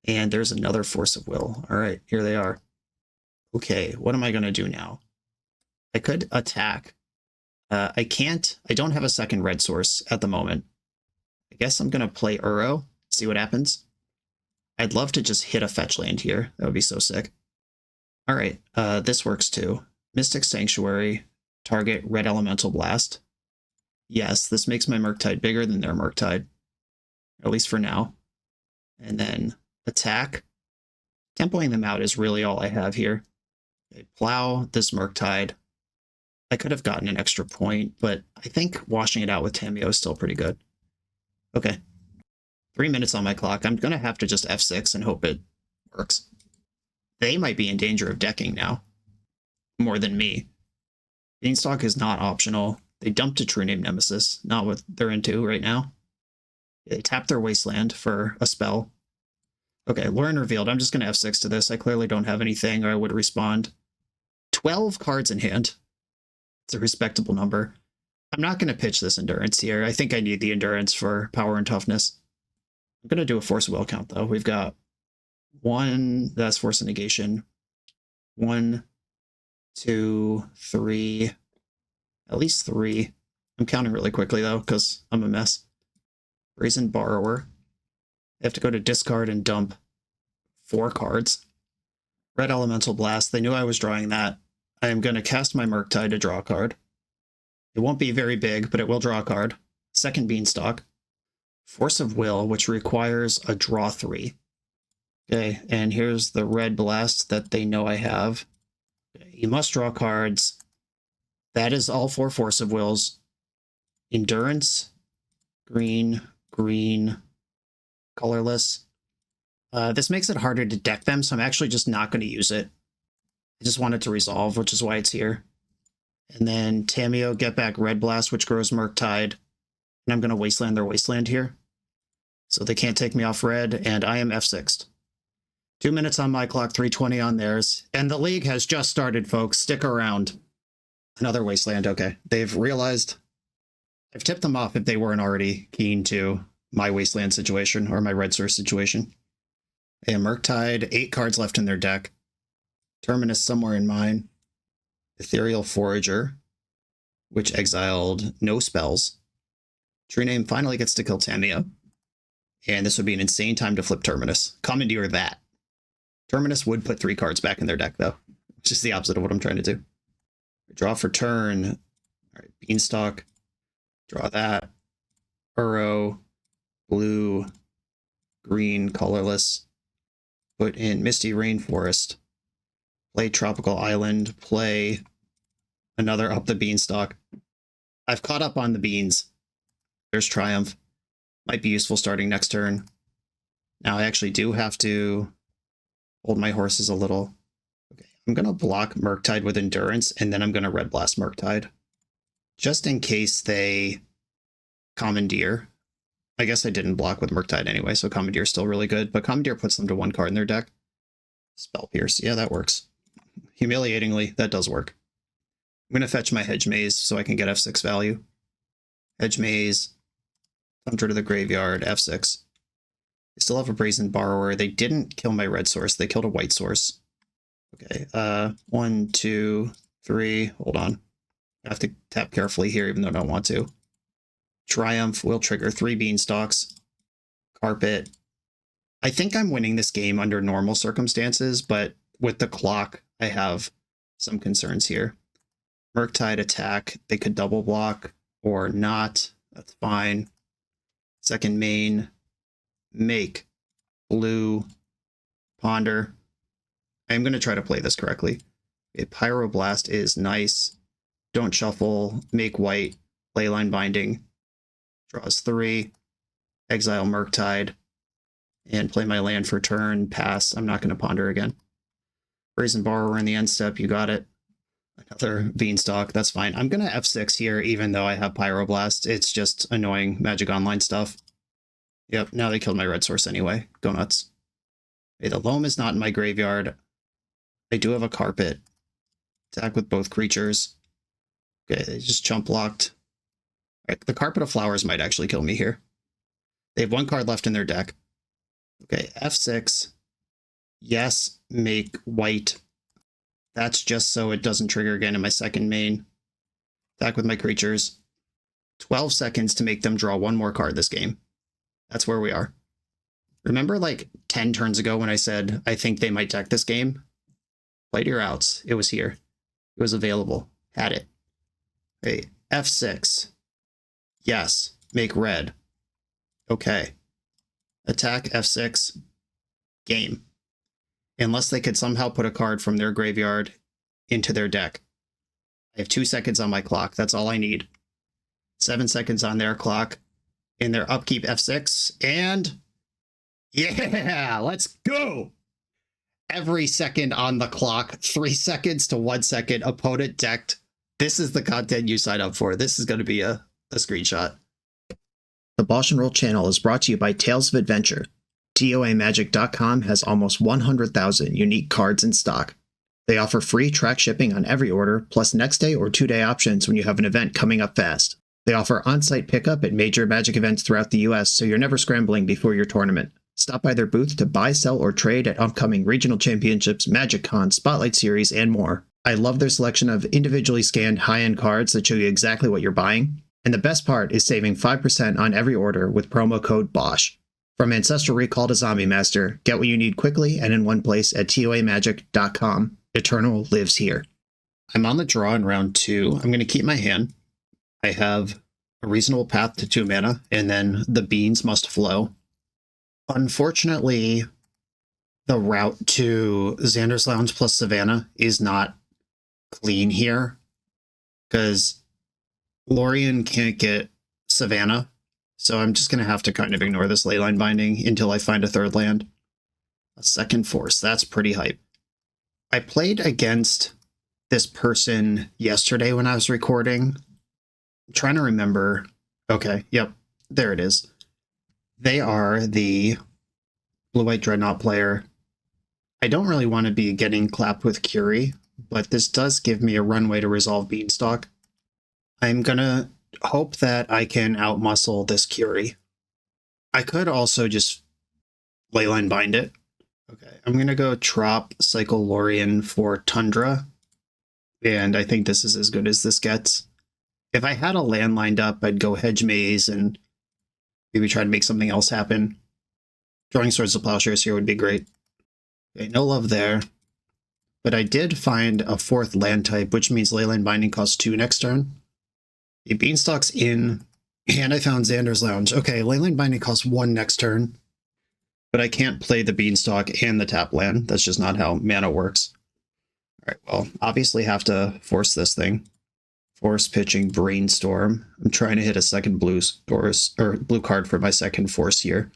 [SPEAKER 2] And there's another Force of Will. All right, here they are. Okay, what am I going to do now? I could attack. I can't. I don't have a second red source at the moment. I guess I'm going to play Uro, see what happens. I'd love to just hit a fetch land here. That would be so sick. All right, this works too. Mystic Sanctuary, target Red Elemental Blast. Yes, this makes my Murktide bigger than their Murktide, at least for now. And then attack. Tempoing them out is really all I have here. Okay, plow this Murktide. I could have gotten an extra point, but I think washing it out with Tamiyo is still pretty good. Okay. 3 minutes on my clock. I'm going to have to just F6 and hope it works. They might be in danger of decking now. More than me. Beanstalk is not optional. They dumped a True Name Nemesis. Not what they're into right now. They tap their Wasteland for a spell. Okay, Lauren revealed. I'm just going to F6 to this. I clearly don't have anything or I would respond. 12 cards in hand. It's a respectable number. I'm not going to pitch this Endurance here. I think I need the Endurance for power and toughness. I'm going to do a Force of Will count, though. We've got 1, that's Force of Negation. 1, 2, 3, at least 3. I'm counting really quickly, though, because I'm a mess. Brazen Borrower. I have to go to discard and dump 4 cards. Red Elemental Blast. They knew I was drawing that. I am going to cast my Murktide to draw a card. It won't be very big, but it will draw a card. Second Beanstalk. Force of Will, which requires a draw 3. Okay, and here's the red blast that they know I have. Okay, you must draw cards. That is all 4 Force of Wills. Endurance, green, green, colorless. This makes it harder to deck them, so I'm actually just not going to use it. I just want it to resolve, which is why it's here. And then Tamiyo, get back Red Blast, which grows Murktide. And I'm going to Wasteland their Wasteland here. So they can't take me off red, and I am F6'd. 2 minutes on my clock, 3:20 on theirs. And the league has just started, folks. Stick around. Another Wasteland, okay. They've realized I've tipped them off if they weren't already keen to my Wasteland situation or my Red Source situation. And Murktide, 8 cards left in their deck. Terminus somewhere in mine. Ethereal Forager, which exiled no spells. True Name finally gets to kill Tamiyo. And this would be an insane time to flip Terminus. Commandeer that. Terminus would put 3 cards back in their deck, though. Which is the opposite of what I'm trying to do. Draw for turn. All right, Beanstalk. Draw that. Burrow. Blue. Green. Colorless. Put in Misty Rainforest. Play Tropical Island. Play another up the Beanstalk. I've caught up on the beans. There's Triumph. Might be useful starting next turn. Now I actually do have to hold my horses a little. Okay, I'm going to block Murktide with Endurance, and then I'm going to Red Blast Murktide. Just in case they Commandeer. I guess I didn't block with Murktide anyway, so Commandeer is still really good, but Commandeer puts them to 1 card in their deck. Spell Pierce, yeah, that works. Humiliatingly, that does work. I'm going to fetch my Hedge Maze so I can get F6 value. Hedge Maze, Thunder to the Graveyard, F6. They still have a Brazen Borrower. They didn't kill my red source. They killed a white source. Okay, 1, 2, 3. Hold on. I have to tap carefully here, even though I don't want to. Triumph will trigger 3 Beanstalks. Carpet. I think I'm winning this game under normal circumstances, but with the clock, I have some concerns here. Murktide attack. They could double block or not. That's fine. Second main. Make. Blue. Ponder. I'm going to try to play this correctly. Okay, Pyroblast is nice. Don't shuffle. Make white. Leyline Binding. Draws 3. Exile Murktide. And play my land for turn. Pass. I'm not going to ponder again. Brazen Borrower in the end step. You got it. Another Beanstalk. That's fine. I'm going to F6 here, even though I have Pyroblast. It's just annoying Magic Online stuff. Yep, now they killed my red source anyway. Go nuts. Okay, the Loam is not in my graveyard. I do have a Carpet. Attack with both creatures. Okay, they just chump blocked. All right, the Carpet of Flowers might actually kill me here. They have 1 card left in their deck. Okay, F6. Yes, make white. That's just so it doesn't trigger again in my second main. Attack with my creatures. 12 seconds to make them draw 1 more card this game. That's where we are. Remember like 10 turns ago when I said I think they might deck this game? Played your outs. It was here. It was available. Had it. Okay, F6. Yes, make red. Okay. Attack F6. Game. unless they could somehow put a card from their graveyard into their deck. I have 2 seconds on my clock. That's all I need. 7 seconds on their clock. In their upkeep F6. And yeah, let's go. Every second on the clock, 3 seconds to 1 second, opponent decked. This is the content you sign up for. This is going to be a screenshot. The BoshNRoll channel is brought to you by Tales of Adventure. TOAMagic.com has almost 100,000 unique cards in stock. They offer free track shipping on every order, plus next day or 2-day options when you have an event coming up fast. They offer on-site pickup at major Magic events throughout the US, so you're never scrambling before your tournament. Stop by their booth to buy, sell, or trade at upcoming regional championships, Magic Con, Spotlight Series, and more. I love their selection of individually scanned high-end cards that show you exactly what you're buying. And the best part is saving 5% on every order with promo code BOSH. From Ancestral Recall to Zombie Master, get what you need quickly and in one place at TOAMagic.com. Eternal lives here. I'm on the draw in round 2. I'm going to keep my hand. I have a reasonable path to 2 mana, and then the beans must flow. Unfortunately, the route to Xander's Lounge plus Savannah is not clean here, because Lorien can't get Savannah, so I'm just going to have to kind of ignore this Leyline Binding until I find a 3rd land. A 2nd Force, that's pretty hype. I played against this person yesterday when I was recording. I'm trying to remember. Okay, yep, there it is. They are the Blue-White Dreadnought player. I don't really want to be getting clapped with Curie, but this does give me a runway to resolve Beanstalk. I'm gonna hope that I can outmuscle this Curie. I could also just Leyline Bind it. Okay, I'm gonna go Trop, Cycle Lorien for Tundra, and I think this is as good as this gets. If I had a land lined up, I'd go Hedge Maze and maybe try to make something else happen. Drawing Swords to Plowshares here would be great. Okay, no love there. But I did find a 4th land type, which means Leyline Binding costs 2 next turn. The Beanstalk's in, and I found Xander's Lounge. Okay, Leyline Binding costs 1 next turn, but I can't play the Beanstalk and the tap land. That's just not how mana works. All right, well, obviously have to force this thing. Force pitching Brainstorm. I'm trying to hit a 2nd blue card for my 2nd force here.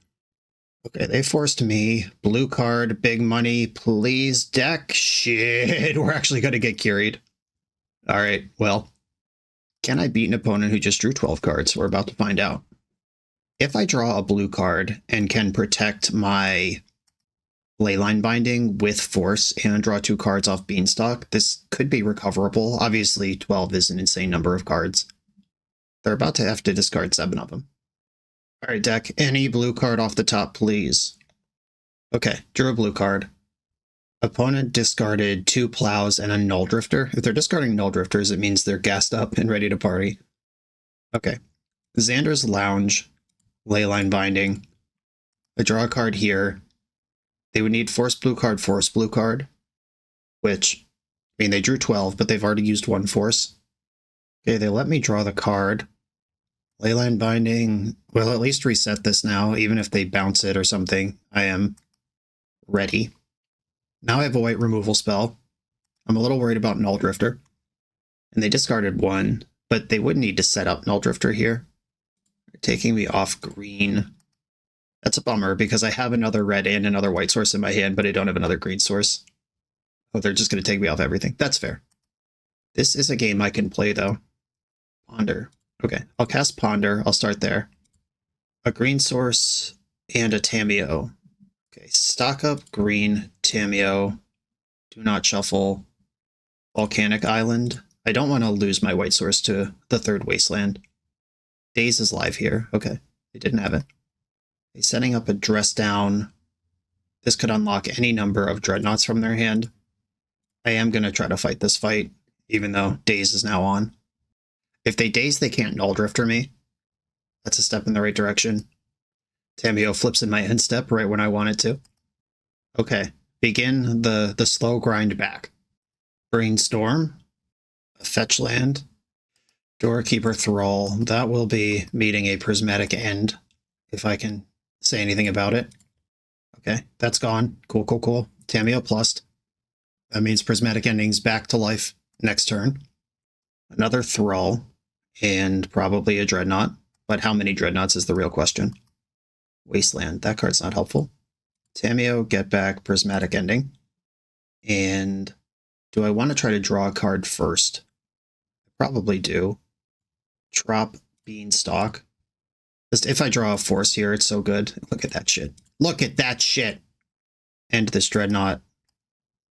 [SPEAKER 2] Okay, they forced me. Blue card, big money, please deck. Shit, we're actually going to get carried. All right, well, can I beat an opponent who just drew 12 cards? We're about to find out. If I draw a blue card and can protect my Leyline Binding with Force and draw 2 cards off Beanstalk, this could be recoverable. Obviously, 12 is an insane number of cards. They're about to have to discard 7 of them. All right, deck, any blue card off the top, please. Okay, drew a blue card. Opponent discarded 2 Plows and a Null Drifter. If they're discarding Null Drifters, it means they're gassed up and ready to party. Okay, Xander's Lounge, Leyline Binding. I draw a card here. They would need Force blue card, which, I mean, they drew 12, but they've already used 1 Force. Okay, they let me draw the card. Leyline Binding will at least reset this now, even if they bounce it or something. I am ready. Now I have a white removal spell. I'm a little worried about Null Drifter. And they discarded 1, but they would need to set up Null Drifter here. They're taking me off green. That's a bummer, because I have another red and another white source in my hand, but I don't have another green source. Oh, they're just going to take me off everything. That's fair. This is a game I can play, though. Ponder. Okay, I'll cast Ponder. I'll start there. A green source and a Tamiyo. Okay, stock up green, Tamiyo. Do not shuffle. Volcanic Island. I don't want to lose my white source to the 3rd Wasteland. Daze is live here. Okay, they didn't have it. Okay, setting up a Dress Down. This could unlock any number of Dreadnoughts from their hand. I am going to try to fight this fight, even though Daze is now on. If they Daze, they can't Null Drifter me. That's a step in the right direction. Tamiyo flips in my end step right when I want it to. Okay, begin the slow grind back. Brainstorm. A fetch land. Doorkeeper Thrall. That will be meeting a prismatic end, if I can say anything about it. Okay, that's gone. Cool, cool, cool. Tameo plussed. That means Prismatic Ending's back to life next turn. Another Thrall, and probably a Dreadnought. But how many Dreadnoughts is the real question. Wasteland, that card's not helpful. Tameo, get back Prismatic Ending. And do I want to try to draw a card first? I probably do. Drop Beanstalk. Just if I draw a force here, it's so good. Look at that shit. Look at that shit! End this Dreadnought.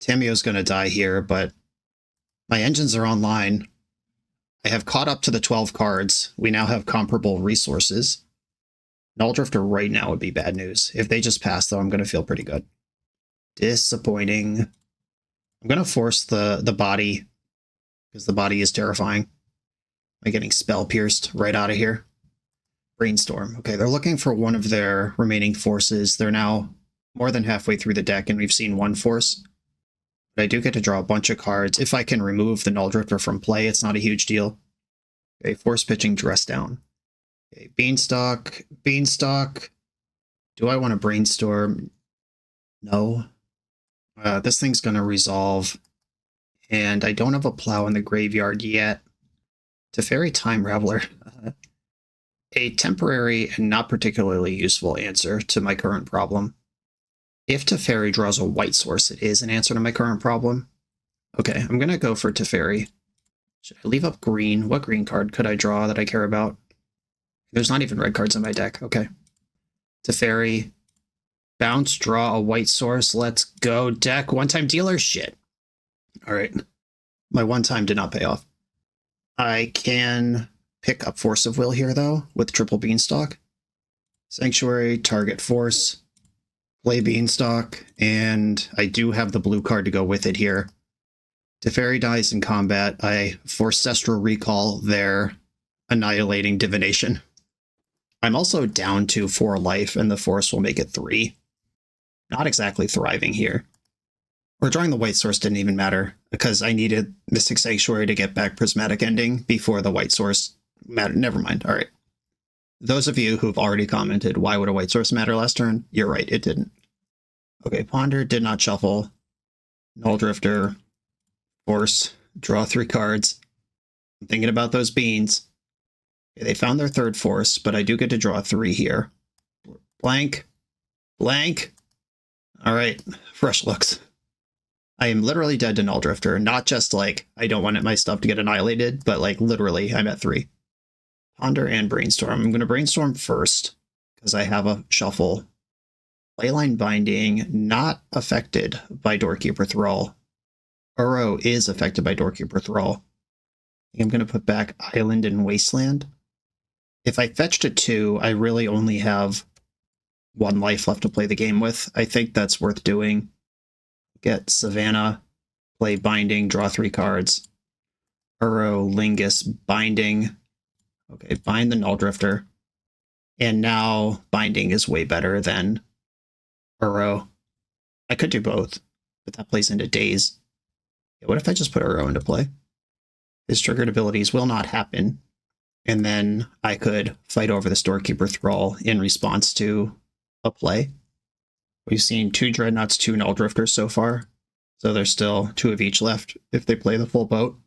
[SPEAKER 2] Tameo's gonna die here, but my engines are online. I have caught up to the 12 cards. We now have comparable resources. Null Drifter right now would be bad news. If they just pass, though, I'm going to feel pretty good. Disappointing. I'm going to force the body, because the body is terrifying. Am I getting spell pierced right out of here? Brainstorm. Okay, they're looking for one of their remaining forces. They're now more than halfway through the deck, and we've seen one force. But I do get to draw a bunch of cards. If I can remove the Null Drifter from play, it's not a huge deal. Okay, force pitching Dress Down. Okay, Beanstalk. Beanstalk. Do I want to brainstorm? No. This thing's going to resolve. And I don't have a plow in the graveyard yet. Teferi Time Raveler. A temporary and not particularly useful answer to my current problem. If Teferi draws a white source, it is an answer to my current problem. Okay, I'm going to go for Teferi. Should I leave up green? What green card could I draw that I care about? There's not even red cards in my deck. Okay. Teferi. Bounce, draw a white source. Let's go, deck. One-time dealer? Shit. All right. My one-time did not pay off. I can pick up Force of Will here, though, with triple Beanstalk. Sanctuary, target force. Play Beanstalk, and I do have the blue card to go with it here. Teferi dies in combat. I Forcestral Recall their Annihilating Divination. I'm also down to 4 life, and the Force will make it 3. Not exactly thriving here. Or drawing the white source didn't even matter, because I needed Mystic Sanctuary to get back Prismatic Ending before the white source mattered. Never mind. All right. Those of you who've already commented, why would a white source matter last turn? You're right, it didn't. Okay, Ponder, did not shuffle. Null Drifter, Force, draw 3 cards. I'm thinking about those beans. Okay, they found their 3rd force, but I do get to draw 3 here. Blank. Blank. All right, fresh looks. I am literally dead to Null Drifter, not just like I don't want my stuff to get annihilated, but like literally I'm at 3. Ponder and Brainstorm. I'm going to Brainstorm first because I have a shuffle. Leyline Binding, not affected by Doorkeeper Thrall. Uro is affected by Doorkeeper Thrall. I think I'm going to put back Island and Wasteland. If I fetch to 2, I really only have 1 life left to play the game with. I think that's worth doing. Get Savannah, play Binding, draw 3 cards. Uro, Lingus, Binding. Okay, bind the Null Drifter. And now Binding is way better than Uro. I could do both, but that plays into Daze. Yeah, what if I just put Uro into play? His triggered abilities will not happen. And then I could fight over the Storekeeper Thrall in response to a play. We've seen 2 Dreadnoughts, 2 Null Drifters so far. So there's still 2 of each left if they play the full boat.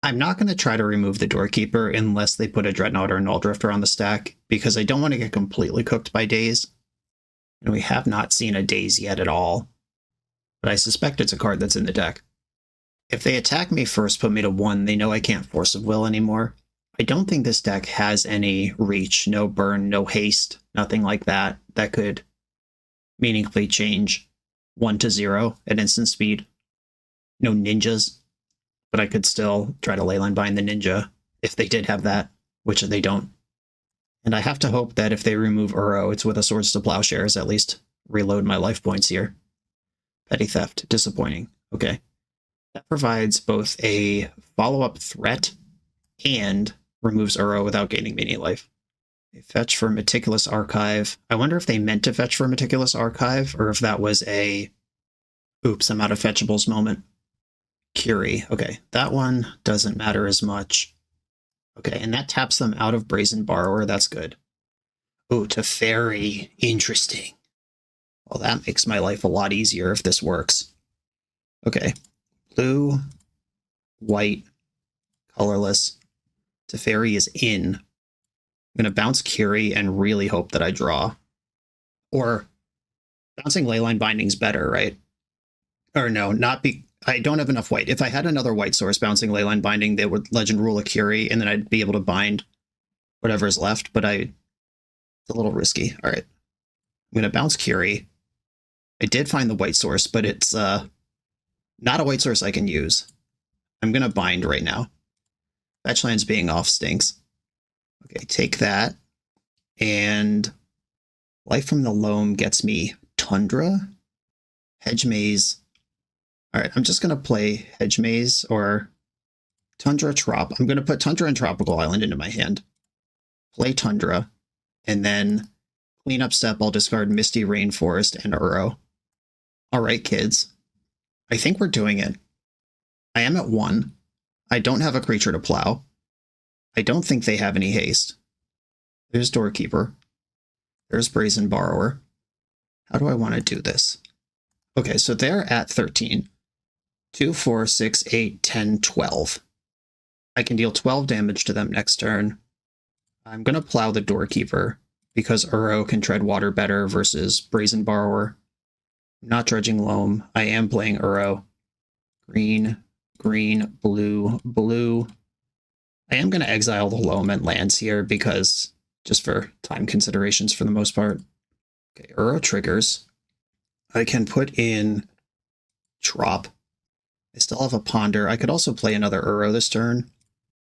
[SPEAKER 2] I'm not going to try to remove the Doorkeeper unless they put a Dreadnought or a Null Drifter on the stack, because I don't want to get completely cooked by Daze. And we have not seen a Daze yet at all. But I suspect it's a card that's in the deck. If they attack me first, put me to 1, they know I can't Force of Will anymore. I don't think this deck has any reach, no burn, no haste, nothing like that, that could meaningfully change 1 to 0 at instant speed. No ninjas, but I could still try to Leyline Bind the ninja if they did have that, which they don't. And I have to hope that if they remove Uro, it's with a Swords to Plowshares, at least reload my life points here. Petty Theft, disappointing. Okay. That provides both a follow-up threat and removes Uro without gaining many life. They fetch for Meticulous Archive. I wonder if they meant to fetch for Meticulous Archive, or if that was a oops, I'm out of fetchables moment. Curie. Okay, that one doesn't matter as much. Okay, and that taps them out of Brazen Borrower. That's good. Oh, Teferi. Interesting. Well, that makes my life a lot easier if this works. Okay. Blue, white, colorless. Teferi is in. I'm going to bounce Curie and really hope that I draw. Or bouncing Leyline Binding's better, right? Or no, I don't have enough white. If I had another white source bouncing Leyline Binding, they would Legend Rule a Curie, and then I'd be able to bind whatever's left, but it's a little risky. All right. I'm going to bounce Curie. I did find the white source, but it's not a white source I can use. I'm going to bind right now. Fetchlands being off stinks. Okay, take that. And Life from the Loam gets me Tundra, Hedge Maze. All right, I'm just going to play Hedge Maze or Tundra Trop. I'm going to put Tundra and Tropical Island into my hand. Play Tundra, and then cleanup step, I'll discard Misty Rainforest and Uro. All right, kids. I think we're doing it. I am at 1. I don't have a creature to plow. I don't think they have any haste. There's Doorkeeper. There's Brazen Borrower. How do I want to do this? Okay, so they're at 13. 2, 4, 6, 8, 10, 12. I can deal 12 damage to them next turn. I'm going to plow the Doorkeeper because Uro can tread water better versus Brazen Borrower. I'm not dredging Loam. I am playing Uro. Green, green, blue, blue. I am going to exile the Loam and lands here because just for time considerations for the most part. Okay, Uro triggers. I can put in Trop. I still have a Ponder. I could also play another Uro this turn.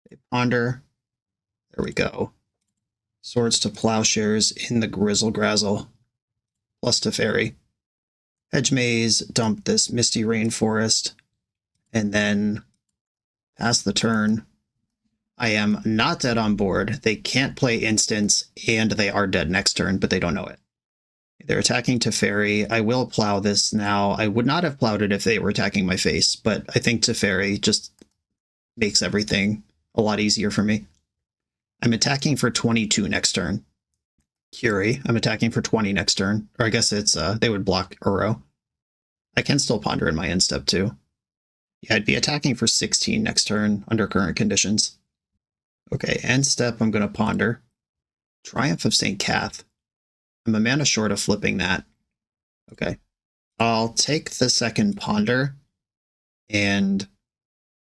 [SPEAKER 2] Okay, Ponder. There we go. Swords to Plowshares in the Grizzle Grazzle. Plus Teferi. Hedge Maze, dump this Misty Rainforest. And then pass the turn. I am not dead on board. They can't play instants, and they are dead next turn, but they don't know it. They're attacking Teferi. I will plow this now. I would not have plowed it if they were attacking my face, but I think Teferi just makes everything a lot easier for me. I'm attacking for 22 next turn. Curie, I'm attacking for 20 next turn. Or I guess it's, they would block Uro. I can still Ponder in my end step too. Yeah, I'd be attacking for 16 next turn under current conditions. Okay, end step, I'm going to Ponder. Triumph of St. Cath. I'm a mana short of flipping that. Okay. I'll take the second Ponder. And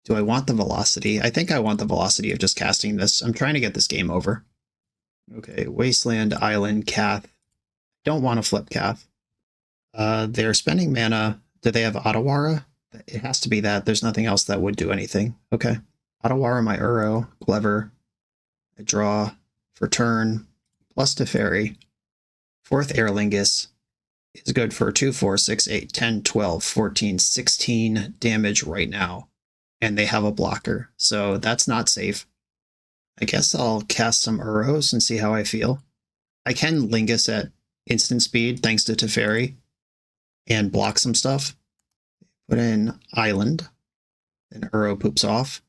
[SPEAKER 2] do I want the velocity? I think I want the velocity of just casting this. I'm trying to get this game over. Okay, Wasteland, Island, Cath. Don't want to flip Cath. They're spending mana. Do they have Otawara? It has to be that. There's nothing else that would do anything. Okay. Otawara, my Uro. Clever. I draw for turn. Plus Teferi. 4th Aer Lingus is good for 2, 4, 6, 8, 10, 12, 14, 16 damage right now. And they have a blocker, so that's not safe. I guess I'll cast some Uros and see how I feel. I can Lingus at instant speed thanks to Teferi and block some stuff. Put in Island. Then Uro poops off.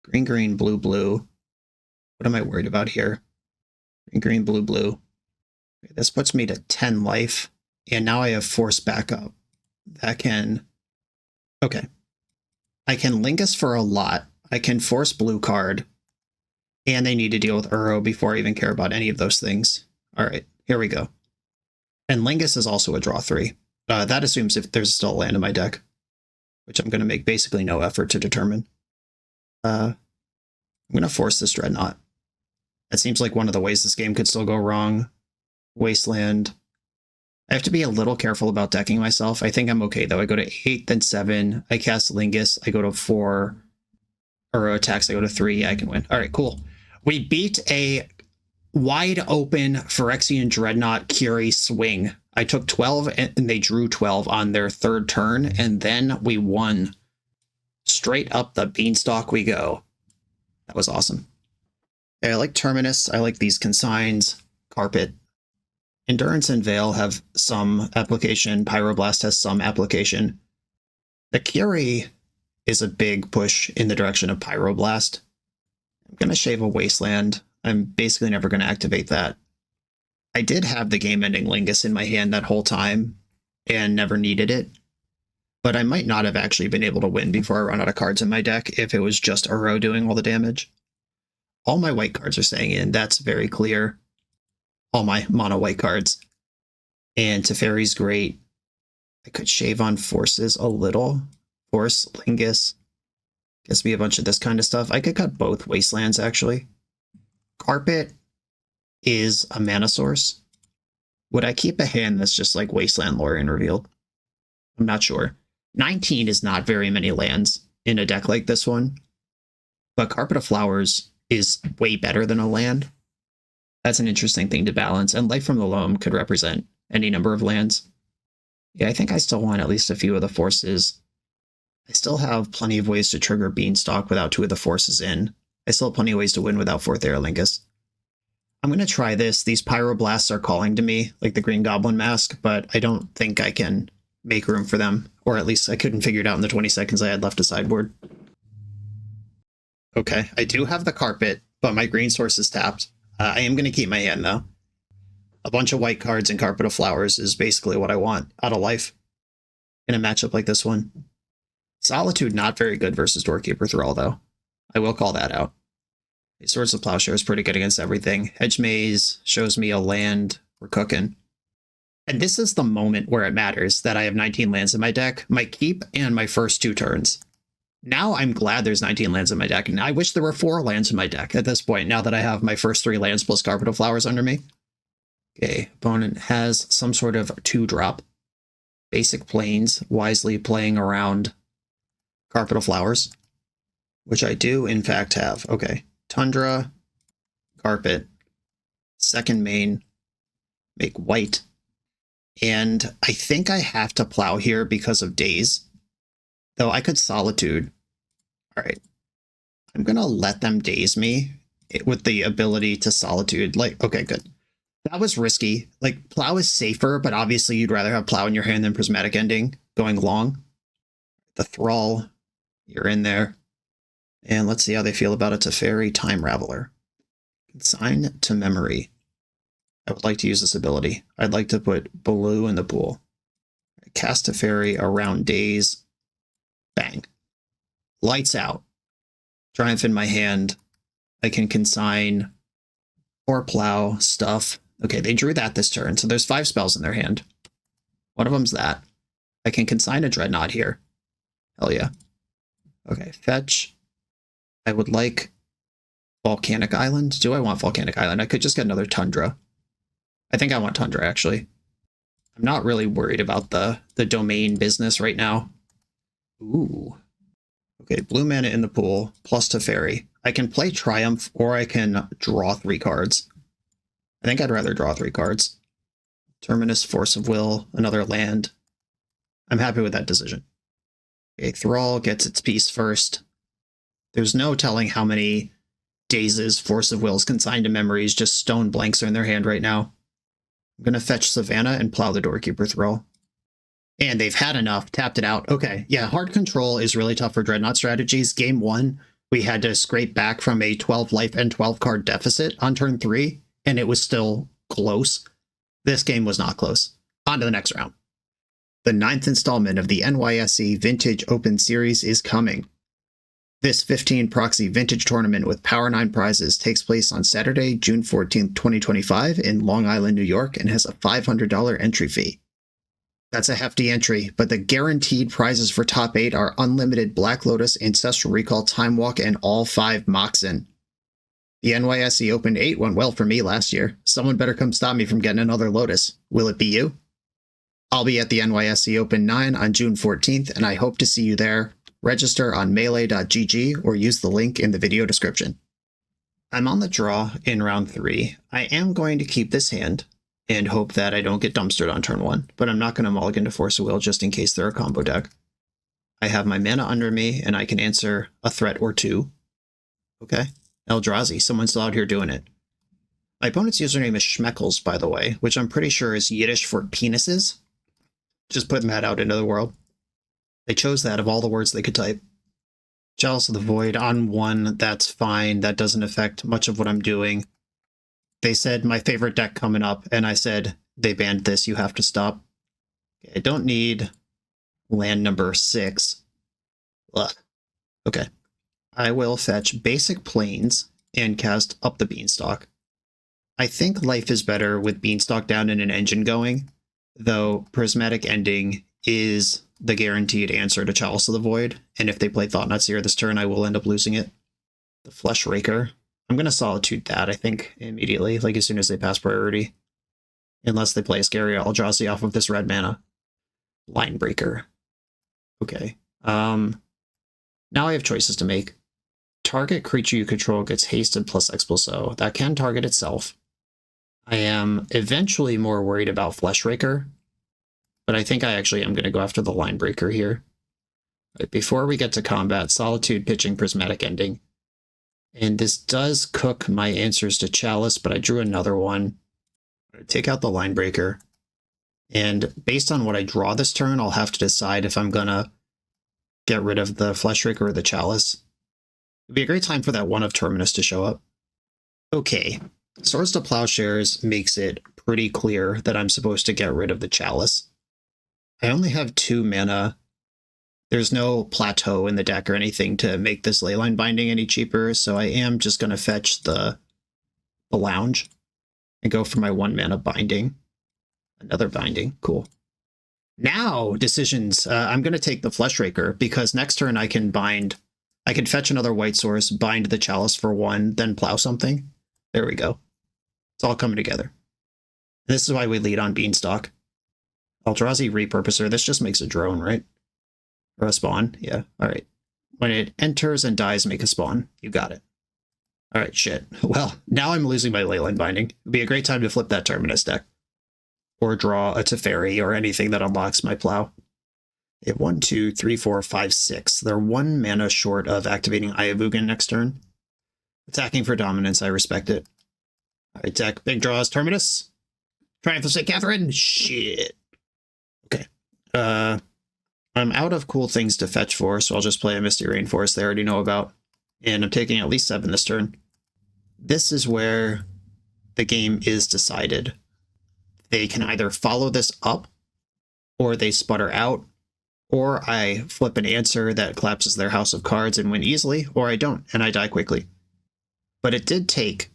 [SPEAKER 2] Green, green, blue, blue. What am I worried about here? Green, green, blue, blue. Okay, this puts me to 10 life. And now I have Force Backup. That can... Okay. I can Lingus for a lot. I can force blue card. And they need to deal with Uro before I even care about any of those things. All right, here we go. And Lingus is also a draw 3. That assumes if there's still a land in my deck, which I'm going to make basically no effort to determine. I'm going to force this Dreadnought. That seems like one of the ways this game could still go wrong. Wasteland. I have to be a little careful about decking myself. I think I'm okay, though. I go to 8, then 7. I cast Lingus. I go to 4. Uro attacks. I go to 3. Yeah, I can win. All right, cool. We beat a wide open Phyrexian Dreadnought Curie swing. I took 12, and they drew 12 on their 3rd turn, and then we won. Straight up the Beanstalk we go. That was awesome. Yeah, I like Terminus. I like these consigns. Carpet. Endurance and Veil have some application. Pyroblast has some application. The Curie is a big push in the direction of Pyroblast. I'm going to shave a Wasteland. I'm basically never going to activate that. I did have the game-ending Lingus in my hand that whole time and never needed it, but I might not have actually been able to win before I run out of cards in my deck if it was just Uro doing all the damage. All my white cards are staying in. That's very clear. All my mono white cards. And Teferi's great. I could shave on forces a little. Force, Lingus. Gives me a bunch of this kind of stuff. I could cut both Wastelands, actually. Carpet is a mana source. Would I keep a hand that's just like Wasteland Lorien revealed? I'm not sure. 19 is not very many lands in a deck like this one. But Carpet of Flowers is way better than a land. That's an interesting thing to balance. And Life from the Loam could represent any number of lands. Yeah, I think I still want at least a few of the forces. I still have plenty of ways to trigger Beanstalk without two of the forces in. I still have plenty of ways to win without fourth Aerolingus. I'm going to try this. These Pyroblasts are calling to me, like the Green Goblin Mask, but I don't think I can make room for them. Or at least I couldn't figure it out in the 20 seconds I had left to sideboard. Okay, I do have the Carpet, but my green source is tapped. I am going to keep my hand, though. A bunch of white cards and Carpet of Flowers is basically what I want out of life in a matchup like this one. Solitude not very good versus Doorkeeper Thrall, though. I will call that out. Swords of Plowshare is pretty good against everything. Hedge Maze shows me a land. We're cooking. And this is the moment where it matters that I have 19 lands in my deck, my keep, and my first 2 turns. Now I'm glad there's 19 lands in my deck, and I wish there were 4 lands in my deck at this point, now that I have my first 3 lands plus Carpet of Flowers under me. Okay, opponent has some sort of 2-drop. Basic Plains, wisely playing around Carpet of Flowers, which I do, in fact, have. Okay, Tundra, Carpet, second main, make white. And I think I have to plow here because of days. Though I could Solitude. All right. I'm going to let them daze me with the ability to Solitude. Like, okay, good. That was risky. Like, Plow is safer, but obviously you'd rather have Plow in your hand than Prismatic Ending going long. The Thrall, you're in there. And let's see how they feel about it. Teferi, Time Raveler. Consign to Memory. I would like to use this ability. I'd like to put Blue in the pool. Cast Teferi around days. Bang. Lights out. Triumph in my hand. I can consign or plow stuff. Okay, they drew that this turn, so there's 5 spells in their hand. One of them's that. I can consign a Dreadnought here. Hell yeah. Okay, fetch. I would like Volcanic Island. Do I want Volcanic Island? I could just get another Tundra. I think I want Tundra, actually. I'm not really worried about the domain business right now. Ooh. Okay, blue mana in the pool, plus Teferi. I can play Triumph, or I can draw 3 cards. I think I'd rather draw 3 cards. Terminus, Force of Will, another land. I'm happy with that decision. Okay, Thrall gets its piece first. There's no telling how many Dazes, Force of Wills, Consigned to Memories, just stone blanks are in their hand right now. I'm going to fetch Savannah and plow the Doorkeeper Thrall. And they've had enough, tapped it out. Okay, yeah, hard control is really tough for Dreadnought strategies. Game 1, we had to scrape back from a 12 life and 12 card deficit on turn 3, and it was still close. This game was not close. On to the next round. The 9th installment of the NYSE Vintage Open Series is coming. This 15 proxy vintage tournament with Power 9 prizes takes place on Saturday, June 14th, 2025 in Long Island, New York, and has a $500 entry fee. That's a hefty entry, but the guaranteed prizes for top 8 are unlimited Black Lotus, Ancestral Recall, Time Walk, and all 5 Moxen. The NYSE Open 8 went well for me last year. Someone better come stop me from getting another Lotus. Will it be you? I'll be at the NYSE Open 9 on June 14th, and I hope to see you there. Register on melee.gg or use the link in the video description. I'm on the draw in round 3. I am going to keep this hand and hope that I don't get dumpstered on turn 1, but I'm not going to mulligan to Force of Will just in case they're a combo deck. I have my mana under me, and I can answer a threat or 2. Okay. Eldrazi, someone's still out here doing it. My opponent's username is Schmeckles, by the way, which I'm pretty sure is Yiddish for penises. Just putting that out into the world. They chose that of all the words they could type. Jealous of the Void on 1, that's fine. That doesn't affect much of what I'm doing. They said my favorite deck coming up, and I said they banned this, you have to stop. Okay, I don't need land number 6. Ugh. Okay. I will fetch basic planes and cast up the Beanstalk. I think life is better with Beanstalk down and an engine going, though Prismatic Ending is the guaranteed answer to Chalice of the Void, and if they play Thought-Knot Seer this turn, I will end up losing it. The Flesh Raker. I'm going to Solitude that, I think, immediately, like as soon as they pass priority. Unless they play a Scary Eldrazi off of this red mana. Line Breaker. Okay. Now I have choices to make. Target creature you control gets hasted plus Expulso. That can target itself. I am eventually more worried about Flesh Raker, but I think I actually am going to go after the Line Breaker here. Right, before we get to combat, Solitude pitching Prismatic Ending. And this does cook my answers to Chalice, but I drew another one. Take out the Line Breaker. And based on what I draw this turn, I'll have to decide if I'm going to get rid of the Flesh Raker or the Chalice. It'd be a great time for that one of Terminus to show up. Okay, Swords to Plowshares makes it pretty clear that I'm supposed to get rid of the Chalice. I only have 2 mana. There's no plateau in the deck or anything to make this Leyline Binding any cheaper, so I am just going to fetch the Lounge and go for my 1 mana Binding. Another Binding, cool. Now, decisions. I'm going to take the Flesh Raker, because next turn I can fetch another white source, bind the Chalice for 1, then plow something. There we go. It's all coming together. This is why we lead on Beanstalk. Eldrazi Repurposer, this just makes a drone, right? Or a spawn, yeah, alright. When it enters and dies, make a spawn. You got it. Alright, shit. Well, now I'm losing my Leyline Binding. It'd be a great time to flip that Terminus deck. Or draw a Teferi or anything that unlocks my plow. They have 1, 2, 3, 4, 5, 6. They're 1 mana short of activating Eye of Ugin next turn. Attacking for dominance, I respect it. Alright, deck, big draws, Terminus. Triumph of St. Catherine? Shit. Okay. I'm out of cool things to fetch for, so I'll just play a Misty Rainforest they already know about. And I'm taking at least 7 this turn. This is where the game is decided. They can either follow this up, or they sputter out, or I flip an answer that collapses their house of cards and win easily, or I don't, and I die quickly. But it did take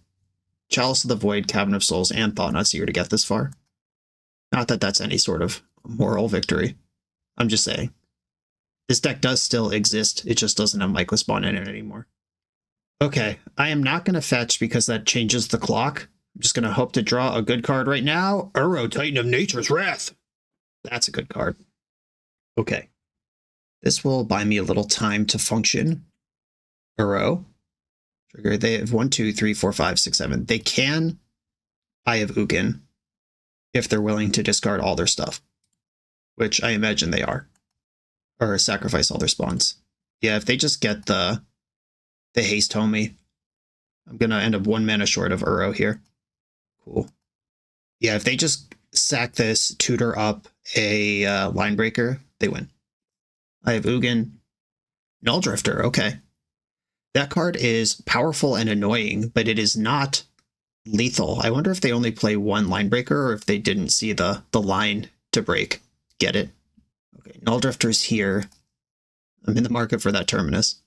[SPEAKER 2] Chalice of the Void, Cabinet of Souls, and Thought-Knot Seer to get this far. Not that that's any sort of moral victory. I'm just saying. This deck does still exist, it just doesn't have Mycospawn in it anymore. Okay, I am not going to fetch because that changes the clock. I'm just going to hope to draw a good card right now. Uro, Titan of Nature's Wrath. That's a good card. Okay. This will buy me a little time to function. Uro. Trigger. They have 1, 2, 3, 4, 5, 6, 7. They can Eye of Ugin if they're willing to discard all their stuff, which I imagine they are, or sacrifice all their spawns. Yeah, if they just get the haste homie, I'm going to end up 1 mana short of Uro here. Cool. Yeah, if they just sack this, tutor up a Line Breaker, they win. I have Ugin. Null Drifter, okay. That card is powerful and annoying, but it is not lethal. I wonder if they only play 1 Line Breaker or if they didn't see the line to break. Get it? Okay, Null Drifter's here. I'm in the market for that Terminus.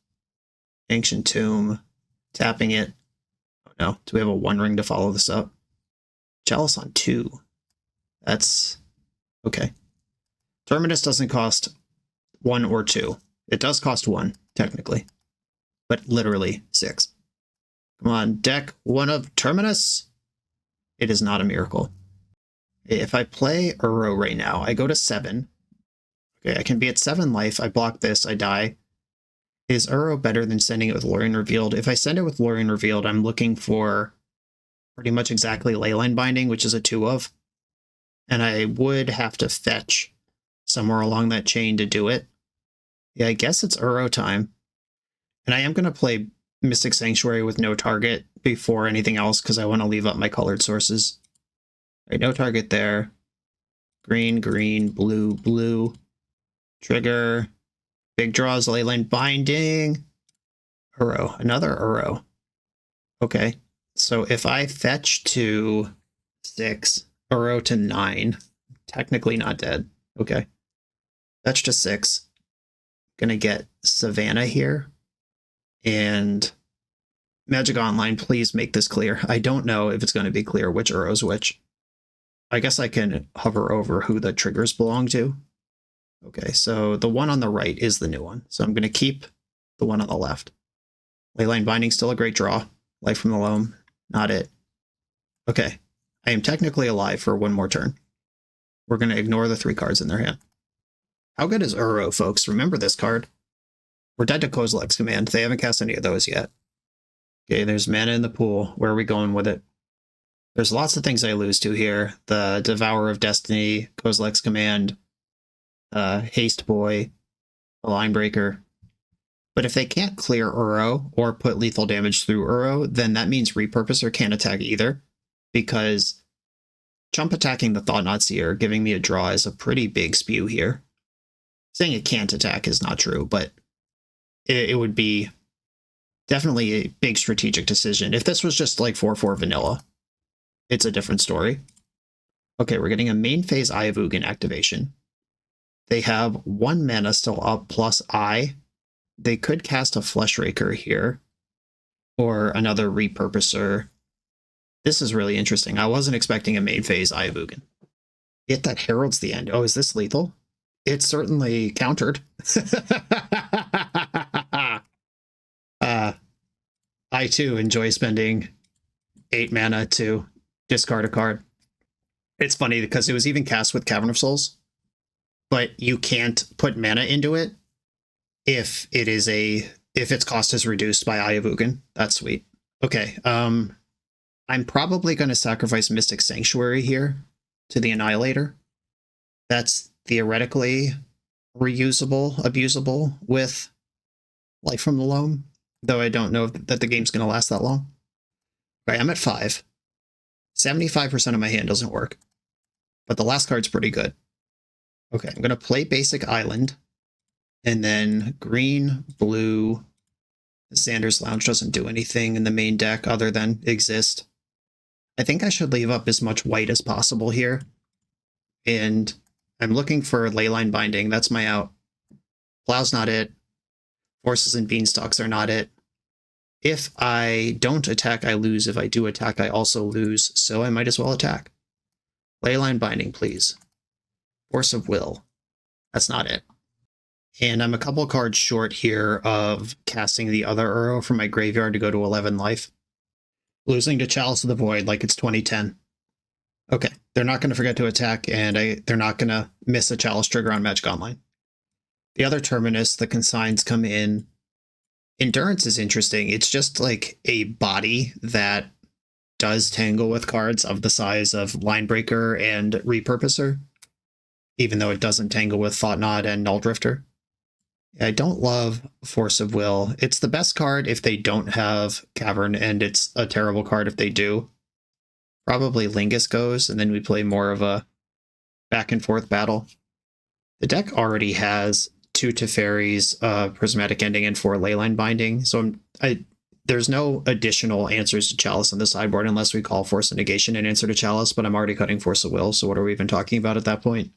[SPEAKER 2] Ancient Tomb. Tapping it. Oh no, do we have a 1 ring to follow this up? Chalice on 2. That's okay. Terminus doesn't cost 1 or 2. It does cost 1, technically. But literally 6. Come on, deck 1 of Terminus. It is not a miracle. If I play Uro right now, I go to 7. Okay, I can be at 7 life. I block this, I die. Is Uro better than sending it with Lorien Revealed? If I send it with Lorien Revealed, I'm looking for pretty much exactly Leyline Binding, which is a 2 of. And I would have to fetch somewhere along that chain to do it. Yeah, I guess it's Uro time. And I am going to play Mystic Sanctuary with no target before anything else because I want to leave up my colored sources. All right, no target there. Green, green, blue, blue. Trigger. Big draws, Leyline Binding. Uro. Another Uro. Okay. So if I fetch to 6, Uro to 9, technically not dead. Okay. Fetch to 6. Gonna get Savannah here. And Magic Online, please make this clear. I don't know if it's going to be clear which Uro's which. I guess I can hover over who the triggers belong to. Okay, so the one on the right is the new one. So I'm going to keep the one on the left. Leyline Binding, still a great draw. Life from the Loam, not it. Okay, I am technically alive for one more turn. We're going to ignore the 3 cards in their hand. How good is Uro, folks? Remember this card. We're dead to Kozilek's Command. They haven't cast any of those yet. Okay, there's mana in the pool. Where are we going with it? There's lots of things I lose to here. The Devourer of Destiny, Kozilek's Command, Haste Boy, a Line Breaker. But if they can't clear Uro or put lethal damage through Uro, then that means Repurposer can't attack either. Because jump attacking the Thought-Knot Seer, giving me a draw, is a pretty big spew here. Saying it can't attack is not true, but it would be definitely a big strategic decision. If this was just like 4/4 vanilla, it's a different story. Okay, we're getting a main phase Eye of Ugin activation. They have 1 mana still up plus Eye. They could cast a Flesh Raker here or another Repurposer. This is really interesting. I wasn't expecting a main phase Eye of Ugin. Yet that heralds the end. Oh, is this lethal? It's certainly countered. I too enjoy spending 8 mana to discard a card. It's funny because it was even cast with Cavern of Souls, but you can't put mana into it if its cost is reduced by Eye of Ugin. That's sweet. Okay, I'm probably going to sacrifice Mystic Sanctuary here to the Annihilator. That's theoretically reusable, abusable with Life from the Loam, though I don't know that the game's going to last that long. Okay, I'm at 5. 75% of my hand doesn't work, but the last card's pretty good. Okay, I'm going to play Basic Island, and then green, blue. Xander's Lounge doesn't do anything in the main deck other than exist. I think I should leave up as much white as possible here, and I'm looking for Leyline Binding. That's my out. Plow's not it. Forces and Beanstalks are not it. If I don't attack, I lose. If I do attack, I also lose, so I might as well attack. Leyline Binding, please. Force of Will. That's not it. And I'm a couple cards short here of casting the other Uro from my graveyard to go to 11 life. Losing to Chalice of the Void like it's 2010. Okay, they're not going to forget to attack, and they're not going to miss a Chalice trigger on Magic Online. The other Terminus, the consigns come in. Endurance is interesting. It's just like a body that does tangle with cards of the size of Linebreaker and Repurposer, even though it doesn't tangle with Thought-Knot and Null Drifter. I don't love Force of Will. It's the best card if they don't have Cavern, and it's a terrible card if they do. Probably Lingus goes, and then we play more of a back and forth battle. The deck already has 2 Teferis, Prismatic Ending, and 4 Leyline Binding, so there's no additional answers to Chalice on the sideboard unless we call Force of Negation an answer to Chalice, but I'm already cutting Force of Will, so what are we even talking about at that point?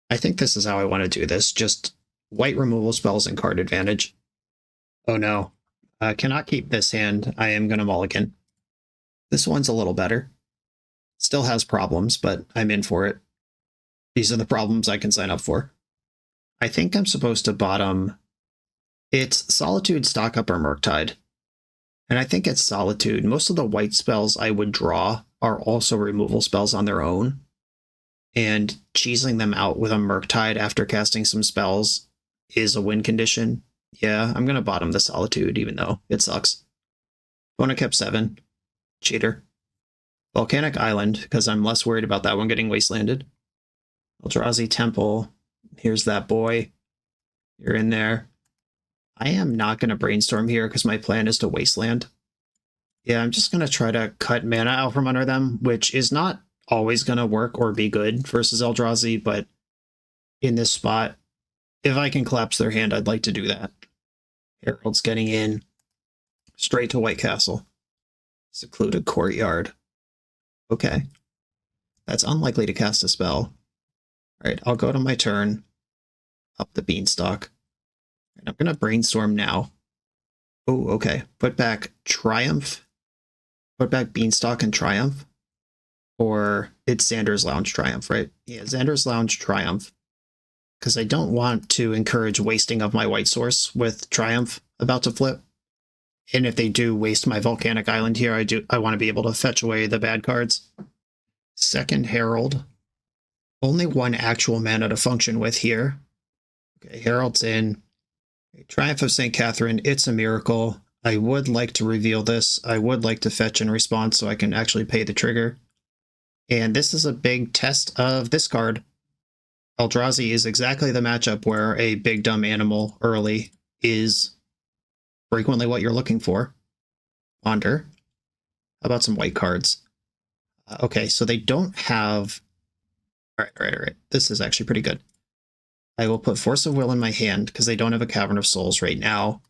[SPEAKER 2] I think this is how I want to do this, just white removal spells and card advantage. Oh no, cannot keep this hand. I am going to mulligan. This one's a little better. Still has problems, but I'm in for it. These are the problems I can sign up for. I think I'm supposed to bottom. It's Solitude, Stock Up, or Murktide. And I think it's Solitude. Most of the white spells I would draw are also removal spells on their own. And cheesing them out with a Murktide after casting some spells is a win condition. Yeah, I'm going to bottom the Solitude, even though it sucks. Opponent kept 7. Cheater. Volcanic Island, because I'm less worried about that one getting wastelanded. Eldrazi Temple. Here's that boy. You're in there. I am not going to brainstorm here because my plan is to wasteland. Yeah, I'm just going to try to cut mana out from under them, which is not always going to work or be good versus Eldrazi, but in this spot, if I can collapse their hand, I'd like to do that. Herald's getting in straight to White Castle. Secluded Courtyard. Okay. That's unlikely to cast a spell. Alright, I'll go to my turn. Up the Beanstalk. And I'm going to Brainstorm now. Oh, okay. Put back Triumph. Put back Beanstalk and Triumph. Or it's Xander's Lounge Triumph, right? Yeah, Xander's Lounge Triumph. Because I don't want to encourage wasting of my white source with Triumph about to flip. And if they do waste my Volcanic Island here, I want to be able to fetch away the bad cards. Second Herald. Only one actual mana to function with here. Okay, Herald's in. Triumph of St. Catherine, it's a miracle. I would like to reveal this. I would like to fetch in response so I can actually pay the trigger. And this is a big test of this card. Eldrazi is exactly the matchup where a big dumb animal early is frequently what you're looking for. Ponder. How about some white cards? Okay, so they don't have... All right. This is actually pretty good. I will put Force of Will in my hand because they don't have a Cavern of Souls right now.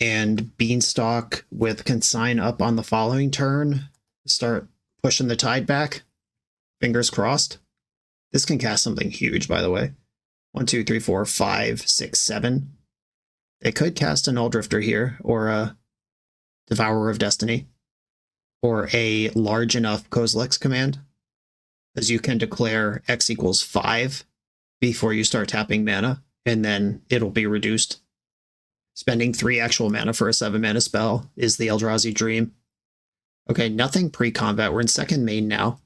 [SPEAKER 2] And Beanstalk with Consign up on the following turn. Start pushing the tide back. Fingers crossed. This can cast something huge, by the way. 1, 2, 3, 4, 5, 6, 7. They could cast an Drifter here, or a Devourer of Destiny, or a large enough Kozilek's command, as you can declare X equals 5 before you start tapping mana, and then it'll be reduced. Spending 3 actual mana for a 7 mana spell is the Eldrazi dream. Okay, nothing pre-combat. We're in second main now.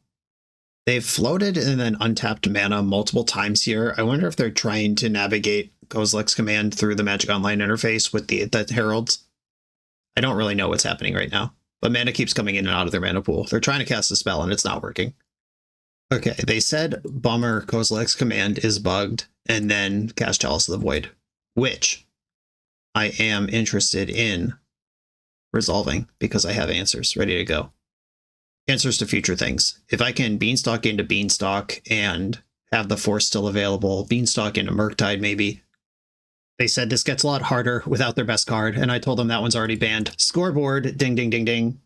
[SPEAKER 2] They've floated and then untapped mana multiple times here. I wonder if they're trying to navigate Kozilek's command through the Magic Online interface with the Heralds. I don't really know what's happening right now, but mana keeps coming in and out of their mana pool. They're trying to cast a spell and it's not working. Okay, they said Bummer Kozilek's command is bugged and then cast Chalice of the Void, which I am interested in resolving because I have answers ready to go. Answers to future things. If I can Beanstalk into Beanstalk and have the Force still available, Beanstalk into Murktide maybe. They said this gets a lot harder without their best card, and I told them that one's already banned. Scoreboard, ding, ding, ding, ding.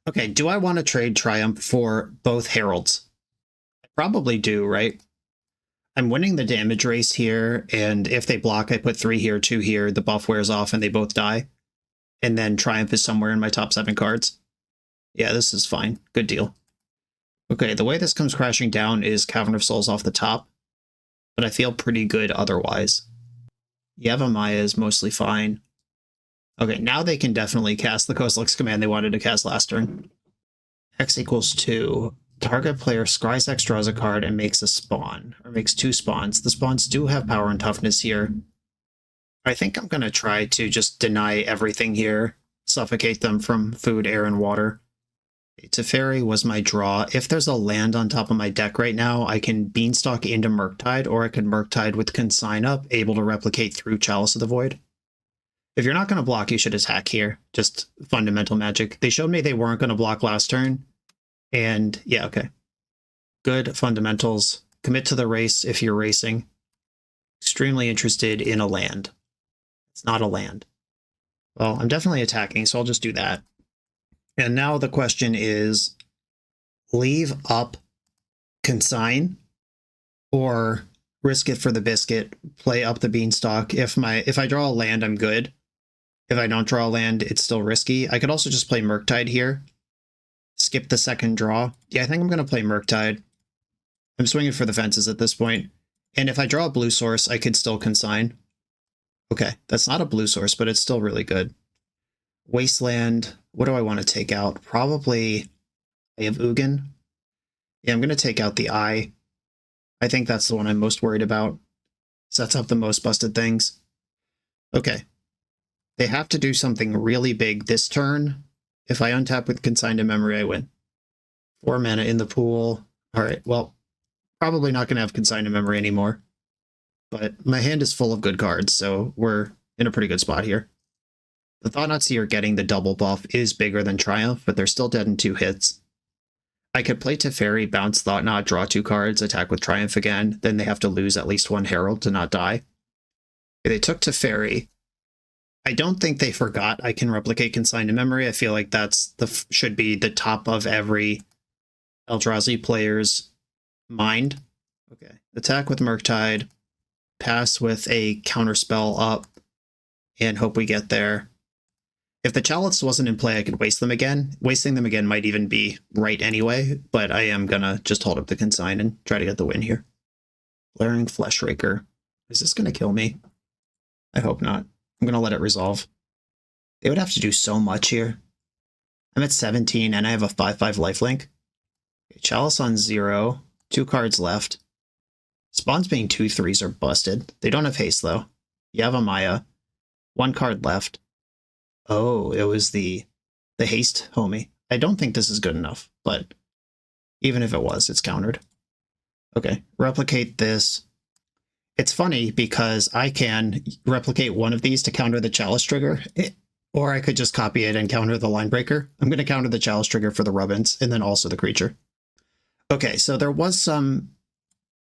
[SPEAKER 2] Okay, do I want to trade Triumph for both Heralds? I probably do, right? I'm winning the damage race here, and if they block, I put 3 here, 2 here, the buff wears off, and they both die. And then Triumph is somewhere in my top 7 cards. Yeah, this is fine. Good deal. Okay, the way this comes crashing down is Cavern of Souls off the top, but I feel pretty good otherwise. Yavimaya is mostly fine. Okay, now they can definitely cast the Kozilek's command they wanted to cast last turn. X equals 2. Target player scries X, draws a card, and makes a spawn, or makes 2 spawns. The spawns do have power and toughness here. I think I'm going to try to just deny everything here, suffocate them from food, air, and water. Teferi was my draw. If there's a land on top of my deck right now, I can Beanstalk into Murktide, or I can Murktide with Consign up, able to replicate through Chalice of the Void. If you're not going to block, you should attack here. Just fundamental magic. They showed me they weren't going to block last turn. And yeah, okay. Good fundamentals. Commit to the race if you're racing. Extremely interested in a land. It's not a land. Well, I'm definitely attacking, so I'll just do that. And now the question is, leave up Consign or risk it for the biscuit, play up the Beanstalk. If I draw a land, I'm good. If I don't draw a land, it's still risky. I could also just play Murktide here. Skip the second draw. Yeah, I think I'm going to play Murktide. I'm swinging for the fences at this point. And if I draw a blue source, I could still Consign. Okay, that's not a blue source, but it's still really good. Wasteland. What do I want to take out? Probably I have Ugin. Yeah, I'm going to take out the Eye. I think that's the one I'm most worried about. Sets up the most busted things. Okay. They have to do something really big this turn. If I untap with Consign to Memory, I win. 4 mana in the pool. Alright, well, probably not going to have Consign to Memory anymore. But my hand is full of good cards, so we're in a pretty good spot here. The Thought-Knot Seer getting the double buff is bigger than Triumph, but they're still dead in 2 hits. I could play Teferi, bounce Thought-Knot, draw 2 cards, attack with Triumph again, then they have to lose at least 1 Herald to not die. If they took Teferi, I don't think they forgot I can replicate consigned to memory. I feel like that's should be the top of every Eldrazi player's mind. Okay, attack with Murktide, pass with a counterspell up, and hope we get there. If the Chalice wasn't in play, I could waste them again. Wasting them again might even be right anyway, but I am gonna just hold up the consign and try to get the win here. Blaring Fleshraker. Is this gonna kill me? I hope not. I'm gonna let it resolve. They would have to do so much here. I'm at 17 and I have a 5/5 lifelink. Okay, Chalice on 0. 2 cards left. Spawns being 2/3s are busted. They don't have haste though. You have a Maya. 1 card left. Oh, it was the haste homie. I don't think this is good enough, but even if it was, it's countered. Okay, replicate this. It's funny because I can replicate one of these to counter the Chalice trigger, or I could just copy it and counter the line breaker. I'm going to counter the Chalice trigger for the Rubbins and then also the creature. Okay, so there was some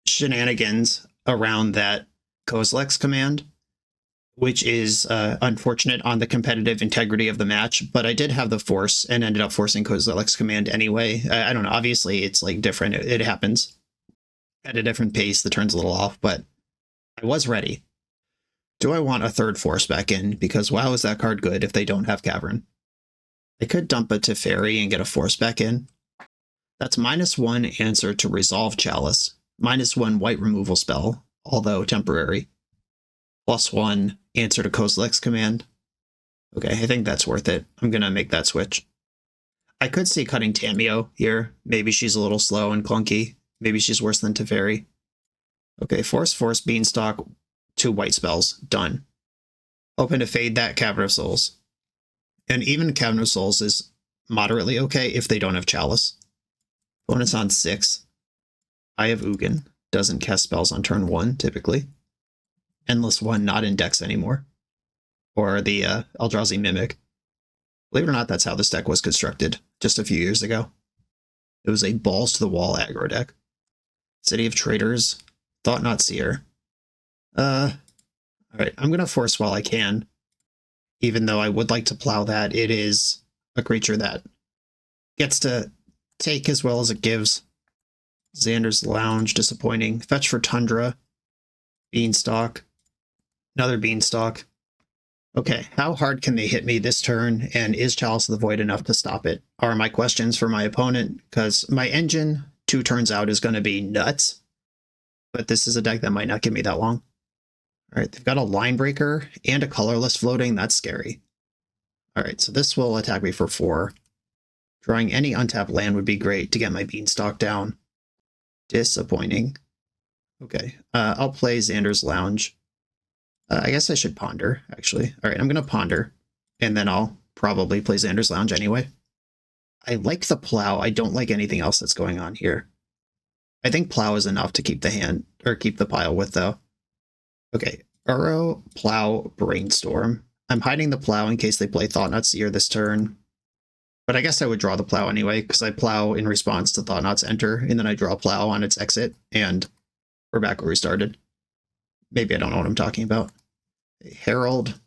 [SPEAKER 2] shenanigans around that Kozilek's command, which is unfortunate on the competitive integrity of the match, but I did have the force and ended up forcing Kozilek's command anyway. I don't know, obviously it's like different, it happens at a different pace, the turn's a little off, but I was ready. Do I want a third force back in? Because wow, is that card good if they don't have Cavern? I could dump a Teferi and get a force back in. That's -1 answer to resolve Chalice, -1 white removal spell, although temporary, +1 answer to Kozilek's command. Okay, I think that's worth it. I'm gonna make that switch. I could see cutting Tamio here. Maybe she's a little slow and clunky. Maybe she's worse than Teferi. Okay, force, Beanstalk, 2 white spells, done. Open to fade that Cavern of Souls. And even Cavern of Souls is moderately okay if they don't have Chalice. Opponent's on 6. I have Ugin. Doesn't cast spells on turn 1, typically. Endless 1 not in decks anymore. Or the Eldrazi Mimic. Believe it or not, that's how this deck was constructed just a few years ago. It was a balls-to-the-wall aggro deck. City of Traders. Thought-Knot Seer. Alright, I'm going to force while I can. Even though I would like to plow that, it is a creature that gets to take as well as it gives. Xander's Lounge, disappointing. Fetch for Tundra. Beanstalk. Another Beanstalk. Okay, how hard can they hit me this turn, and is Chalice of the Void enough to stop it? Are my questions for my opponent, because my engine 2 turns out is going to be nuts. But this is a deck that might not give me that long. Alright, they've got a Line Breaker and a colorless floating. That's scary. Alright, so this will attack me for 4. Drawing any untapped land would be great to get my Beanstalk down. Disappointing. Okay, I'll play Xander's Lounge. I guess I should Ponder, actually. Alright, I'm going to Ponder, and then I'll probably play Xander's Lounge anyway. I like the Plow. I don't like anything else that's going on here. I think Plow is enough to keep the hand, or keep the pile with, though. Okay, Uro, Plow, Brainstorm. I'm hiding the Plow in case they play Thought-Knot Seer this turn. But I guess I would draw the Plow anyway, because I Plow in response to Thought-Knot's Enter, and then I draw Plow on its exit, and we're back where we started. Maybe I don't know what I'm talking about. Herald.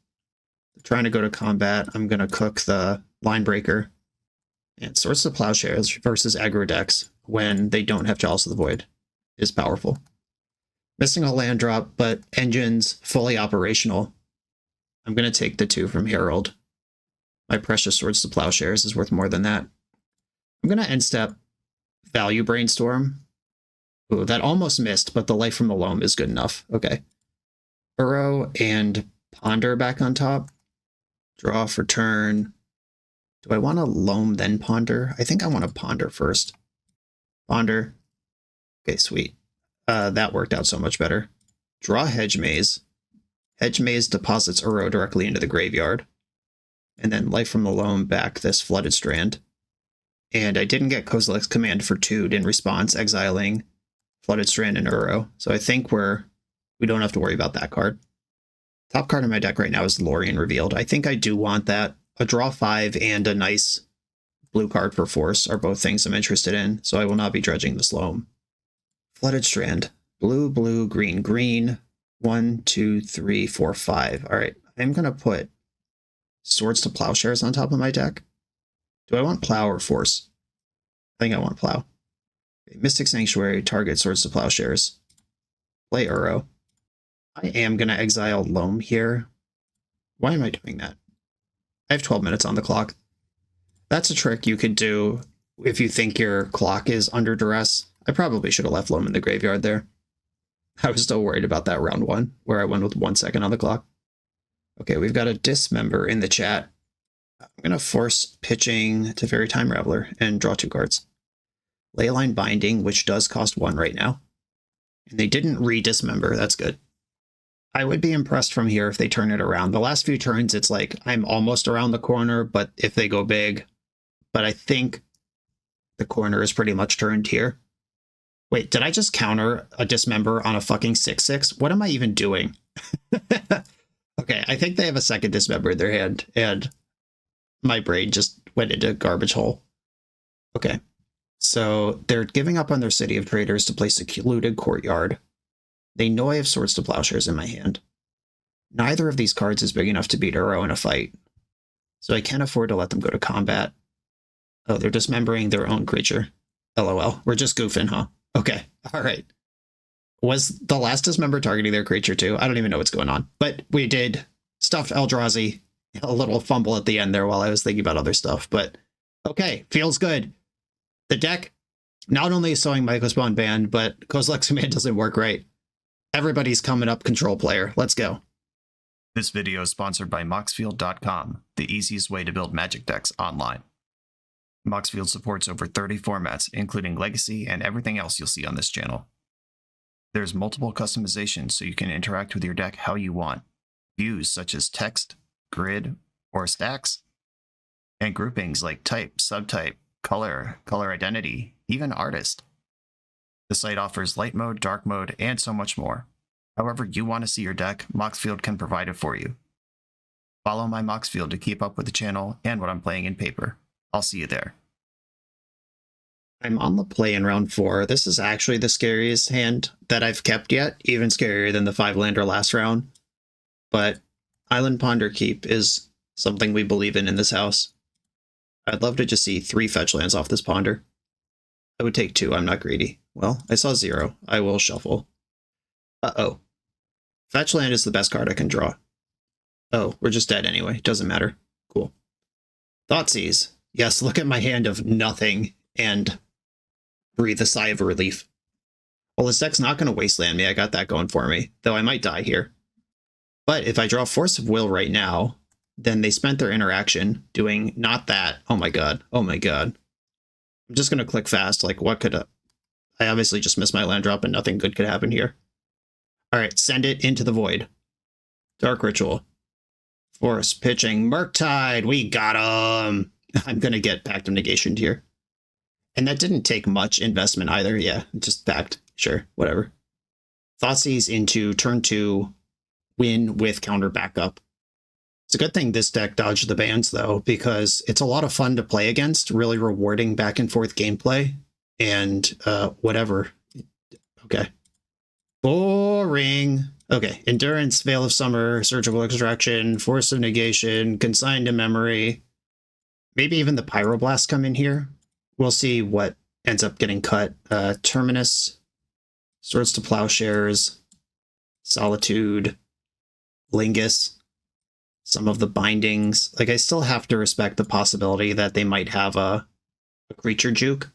[SPEAKER 2] Trying to go to combat. I'm going to cook the Line Breaker. And Swords to Plowshares versus aggro decks when they don't have Chalice of the Void is powerful. Missing a land drop, but engines fully operational. I'm going to take the 2 from Herald. My precious Swords to Plowshares is worth more than that. I'm going to end step Value Brainstorm. Ooh, that almost missed, but the Life from the Loam is good enough. Okay. Uro and Ponder back on top. Draw for turn. Do I want to Loam then Ponder? I think I want to Ponder first. Ponder. Okay, sweet. That worked out so much better. Draw Hedge Maze. Hedge Maze deposits Uro directly into the graveyard. And then Life from the Loam back this Flooded Strand. And I didn't get Kozilek's command for 2 in response, exiling Flooded Strand and Uro. So I think we don't have to worry about that card. Top card in my deck right now is Lorien Revealed. I think I do want that. A draw 5 and a nice blue card for Force are both things I'm interested in, so I will not be dredging this Loam. Flooded Strand. Blue, blue, green, green. 1, 2, 3, 4, 5. Alright, I'm going to put Swords to Plowshares on top of my deck. Do I want Plow or Force? I think I want Plow. Okay, Mystic Sanctuary, target Swords to Plowshares. Play Uro. I am going to exile Loam here. Why am I doing that? I have 12 minutes on the clock. That's a trick you could do if you think your clock is under duress. I probably should have left Loam in the graveyard there. I was still worried about that round 1, where I went with 1 second on the clock. Okay, we've got a Dismember in the chat. I'm going to force pitching to Fairy Time Raveler and draw 2 cards. Leyline Binding, which does cost 1 right now. And they didn't re-Dismember, that's good. I would be impressed from here if they turn it around. The last few turns, it's like, I'm almost around the corner, but if they go big. But I think the corner is pretty much turned here. Wait, did I just counter a Dismember on a fucking 6/6? What am I even doing? Okay, I think they have a second Dismember in their hand, and my brain just went into a garbage hole. Okay, so they're giving up on their City of Traders to play Secluded Courtyard. They know I have Swords to Plowshares in my hand. Neither of these cards is big enough to beat Uro in a fight, so I can't afford to let them go to combat. Oh, they're dismembering their own creature. LOL, we're just goofing, huh? Okay, all right. Was the last Dismember targeting their creature too? I don't even know what's going on. But we did Stuffed Eldrazi. A little fumble at the end there while I was thinking about other stuff. But okay, feels good. The deck, not only is Sowing Mycospawn banned, but Kozilek's Command doesn't work right. Everybody's coming up control player. Let's go.
[SPEAKER 1] This video is sponsored by Moxfield.com, the easiest way to build Magic decks online. Moxfield supports over 30 formats, including Legacy and everything else you'll see on this channel. There's multiple customizations so you can interact with your deck how you want. Views such as text, grid, or stacks. And groupings like type, subtype, color, color identity, even artist. The site offers light mode, dark mode, and so much more. However you want to see your deck, Moxfield can provide it for you. Follow my Moxfield to keep up with the channel and what I'm playing in paper. I'll see you there.
[SPEAKER 2] I'm on the play in round 4. This is actually the scariest hand that I've kept yet, even scarier than the 5-lander last round. But Island Ponder Keep is something we believe in this house. I'd love to just see 3 fetch lands off this Ponder. I would take 2, I'm not greedy. Well, I saw 0. I will shuffle. Uh-oh. Fetch land is the best card I can draw. Oh, we're just dead anyway. Doesn't matter. Cool. Thoughtseize. Yes, look at my hand of nothing and breathe a sigh of relief. Well, this deck's not going to wasteland me. I got that going for me, though I might die here. But if I draw Force of Will right now, then they spent their interaction doing not that. Oh my god. Oh my god. I'm just going to click fast. Like, what could I obviously just missed my land drop and nothing good could happen here. All right, send it into the void. Dark Ritual. Force pitching. Murktide. We got him. I'm going to get Pact of Negation here. And that didn't take much investment either. Yeah, just Pact. Sure, whatever. Thoughtseize into turn 2. Win with counter backup. It's a good thing this deck dodged the bans, though, because it's a lot of fun to play against. Really rewarding back and forth gameplay. And whatever. Okay. Boring. Okay. Endurance, Veil of Summer, Surgical Extraction, Force of Negation, Consigned to Memory. Maybe even the Pyroblast come in here. We'll see what ends up getting cut. Terminus, Swords to Plowshares, Solitude, Lingus, some of the bindings. Like, I still have to respect the possibility that they might have a creature juke.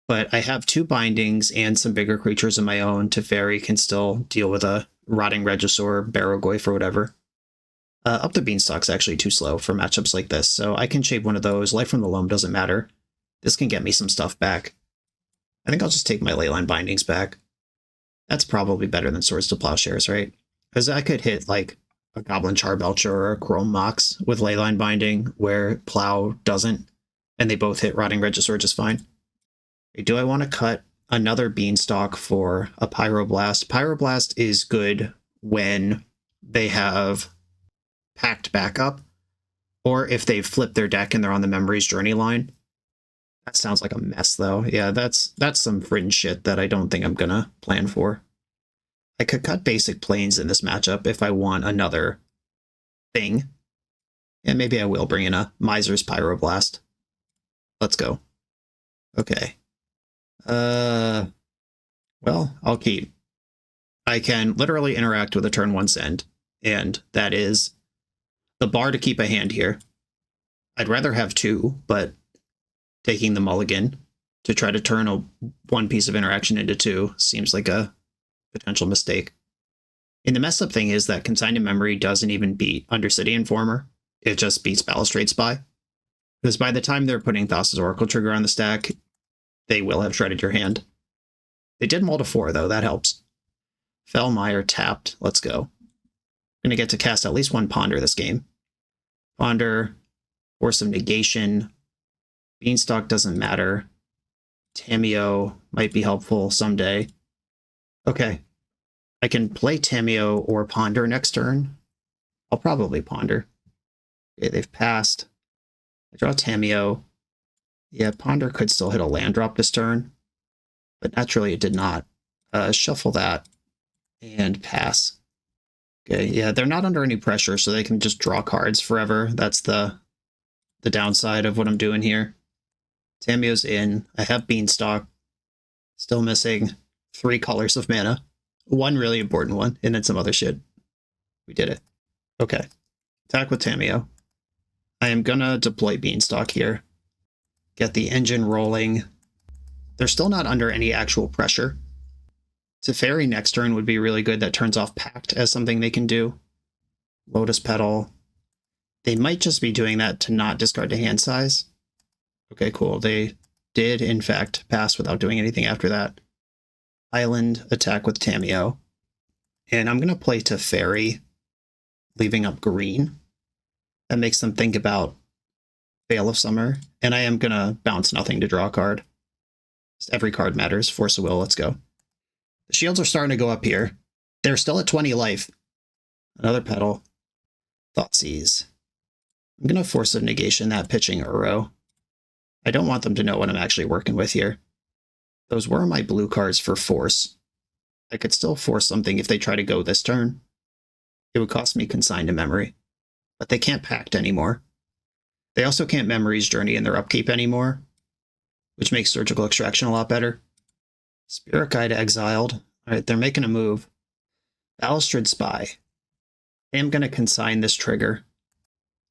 [SPEAKER 2] But I have 2 bindings and some bigger creatures of my own. Teferi can still deal with a Rotting Regisaur, Barrogoyf, or whatever. Up the Beanstalk's actually too slow for matchups like this, so I can shape one of those. Life from the Loam doesn't matter. This can get me some stuff back. I think I'll just take my Leyline Bindings back. That's probably better than Swords to Plowshares, right? Because I could hit, like, a Goblin Charbelcher or a Chrome Mox with Leyline Binding, where Plow doesn't, and they both hit Rotting Regisaur just fine. Do I want to cut another Beanstalk for a Pyroblast? Pyroblast is good when they have Pact backup, or if they flip their deck and they're on the Memories Journey line. That sounds like a mess, though. Yeah, that's some fringe shit that I don't think I'm gonna plan for. I could cut basic planes in this matchup if I want another thing. And maybe I will bring in a Miser's Pyroblast. Let's go. Okay. Well, I'll keep. I can literally interact with a turn 1 send, and that is the bar to keep a hand here. I'd rather have 2, but taking the mulligan to try to turn a 1 piece of interaction into 2 seems like a potential mistake. And the messed up thing is that Consigned to Memory doesn't even beat Undercity Informer. It just beats Balustrade Spy. Because by the time they're putting Thassa's Oracle Trigger on the stack, they will have shredded your hand. They did mull to 4, though. That helps. Fellmire tapped. Let's go. I'm going to get to cast at least 1 Ponder this game. Ponder, Force of Negation. Beanstalk doesn't matter. Tamiyo might be helpful someday. Okay. I can play Tamiyo or Ponder next turn. I'll probably Ponder. Okay, they've passed. I draw Tamiyo. Yeah, Ponder could still hit a land drop this turn, but naturally it did not. Shuffle that and pass. Okay, yeah, they're not under any pressure, so they can just draw cards forever. That's the downside of what I'm doing here. Tamiyo's in. I have Beanstalk. Still missing 3 colors of mana. 1 really important one, and then some other shit. We did it. Okay. Attack with Tamiyo. I am gonna deploy Beanstalk here. Get the engine rolling. They're still not under any actual pressure. Teferi next turn would be really good. That turns off Pact as something they can do. Lotus Petal. They might just be doing that to not discard to hand size. Okay, cool. They did, in fact, pass without doing anything after that. Island, attack with Tamiyo. And I'm going to play Teferi, leaving up green. That makes them think about Veil of Summer. And I am going to bounce nothing to draw a card. Just every card matters. Force of Will, let's go. The shields are starting to go up here. They're still at 20 life. Another Petal. Thoughtseize. I'm going to Force of Negation that pitching Uro. I don't want them to know what I'm actually working with here. Those were my blue cards for Force. I could still force something if they try to go this turn. It would cost me Consigned to Memory. But they can't Pact anymore. They also can't Memory's Journey in their upkeep anymore, which makes Surgical Extraction a lot better. Spirit Guide exiled. Alright, they're making a move. Balustrade Spy. I am going to consign this trigger.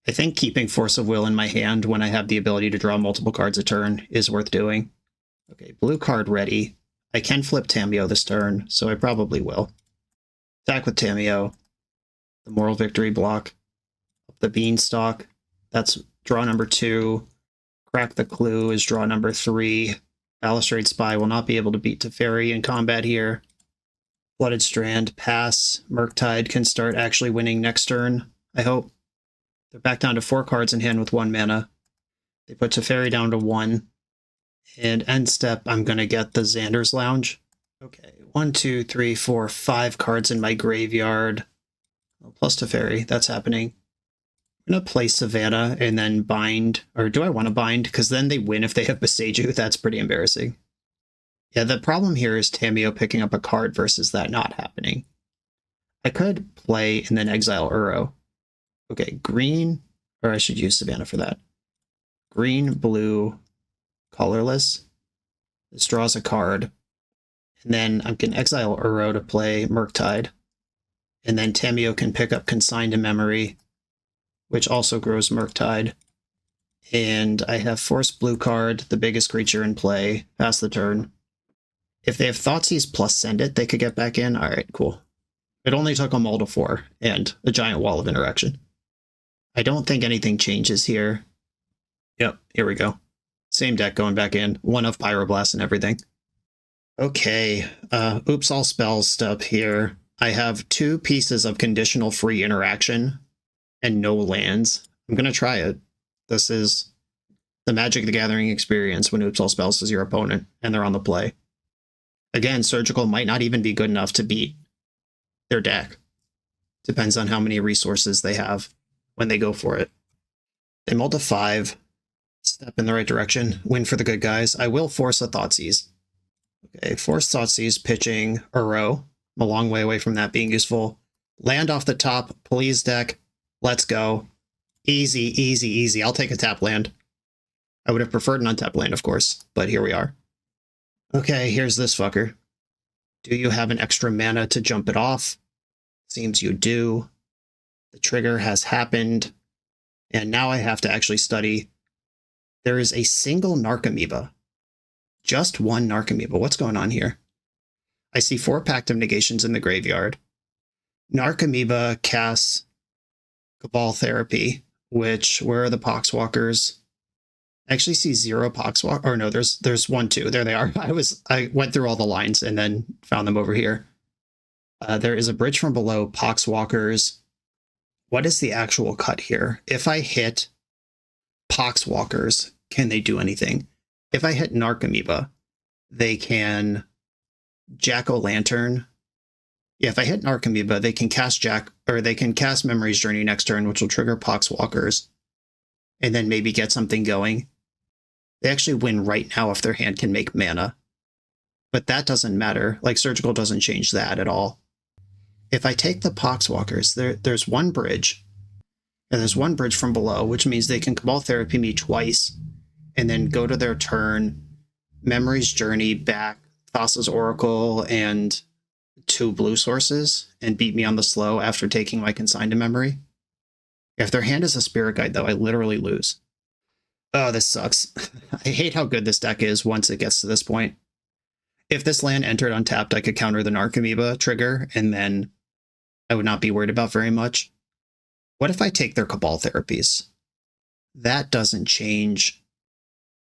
[SPEAKER 2] I think keeping Force of Will in my hand when I have the ability to draw multiple cards a turn is worth doing. Okay, blue card ready. I can flip Tamiyo this turn, so I probably will. Attack with Tamiyo. The Moral Victory block. The Beanstalk. That's draw number 2. Crack the Clue is draw number 3. Balustrade Spy will not be able to beat Teferi in combat here. Flooded Strand, pass. Murktide can start actually winning next turn, I hope. They're back down to 4 cards in hand with 1 mana. They put Teferi down to 1. And end step, I'm going to get the Xander's Lounge. Okay, 1, 2, 3, 4, 5 cards in my graveyard. Plus Teferi, that's happening. I'm going to play Savannah and then bind. Or do I want to bind? Because then they win if they have Boseiju. That's pretty embarrassing. Yeah, the problem here is Tamiyo picking up a card versus that not happening. I could play and then exile Uro. Okay, green, or I should use Savannah for that. Green, blue, colorless. This draws a card. And then I can exile Uro to play Murktide. And then Tamiyo can pick up Consigned to Memory, which also grows Murktide. And I have Force blue card, the biggest creature in play, pass the turn. If they have Thoughtseize plus Send It, they could get back in. All right, cool. It only took a mull to 4 and a giant wall of interaction. I don't think anything changes here. Yep, here we go. Same deck going back in. 1 of Pyroblast and everything. Okay, oops all spells stuff here. I have 2 pieces of conditional free interaction and no lands. I'm going to try it. This is the Magic the Gathering experience when oops all spells is your opponent and they're on the play. Again, Surgical might not even be good enough to beat their deck. Depends on how many resources they have when they go for it. They mull to 5. Step in the right direction. Win for the good guys. I will force a Thoughtseize. Okay, force Thoughtseize, pitching Uro. I'm a long way away from that being useful. Land off the top. Please deck. Let's go. Easy, easy, easy. I'll take a tap land. I would have preferred an untap land, of course, but here we are. Okay, here's this fucker. Do you have an extra mana to jump it off? Seems you do. The trigger has happened. And now I have to actually study. There is a single Narcomoeba. Just one Narcomoeba. What's going on here? I see 4 Pact of Negations in the graveyard. Narcomoeba casts Cabal Therapy, which, where are the Poxwalkers? I actually see 0 Poxwalker. Or no, there's 1, 2. There they are. I went through all the lines and then found them over here. There is a Bridge from Below, Poxwalkers. What is the actual cut here? If I hit Poxwalkers, can they do anything? If I hit Narcomoeba, they can Jack-o'-lantern. Yeah, if I hit Narcomoeba, they can cast Memory's Journey next turn, which will trigger Poxwalkers, and then maybe get something going. They actually win right now if their hand can make mana. But that doesn't matter. Like, Surgical doesn't change that at all. If I take the Poxwalkers, there's one bridge, and there's one Bridge from Below, which means they can Cabal Therapy me twice, and then go to their turn, Memory's Journey back, Thassa's Oracle, and 2 blue sources, and beat me on the slow after taking my Consign to Memory. If their hand is a Spirit Guide, though, I literally lose. Oh, this sucks. I hate how good this deck is once it gets to this point. If this land entered untapped, I could counter the Narcomoeba trigger, and then I would not be worried about very much. What if I take their Cabal Therapies? That doesn't change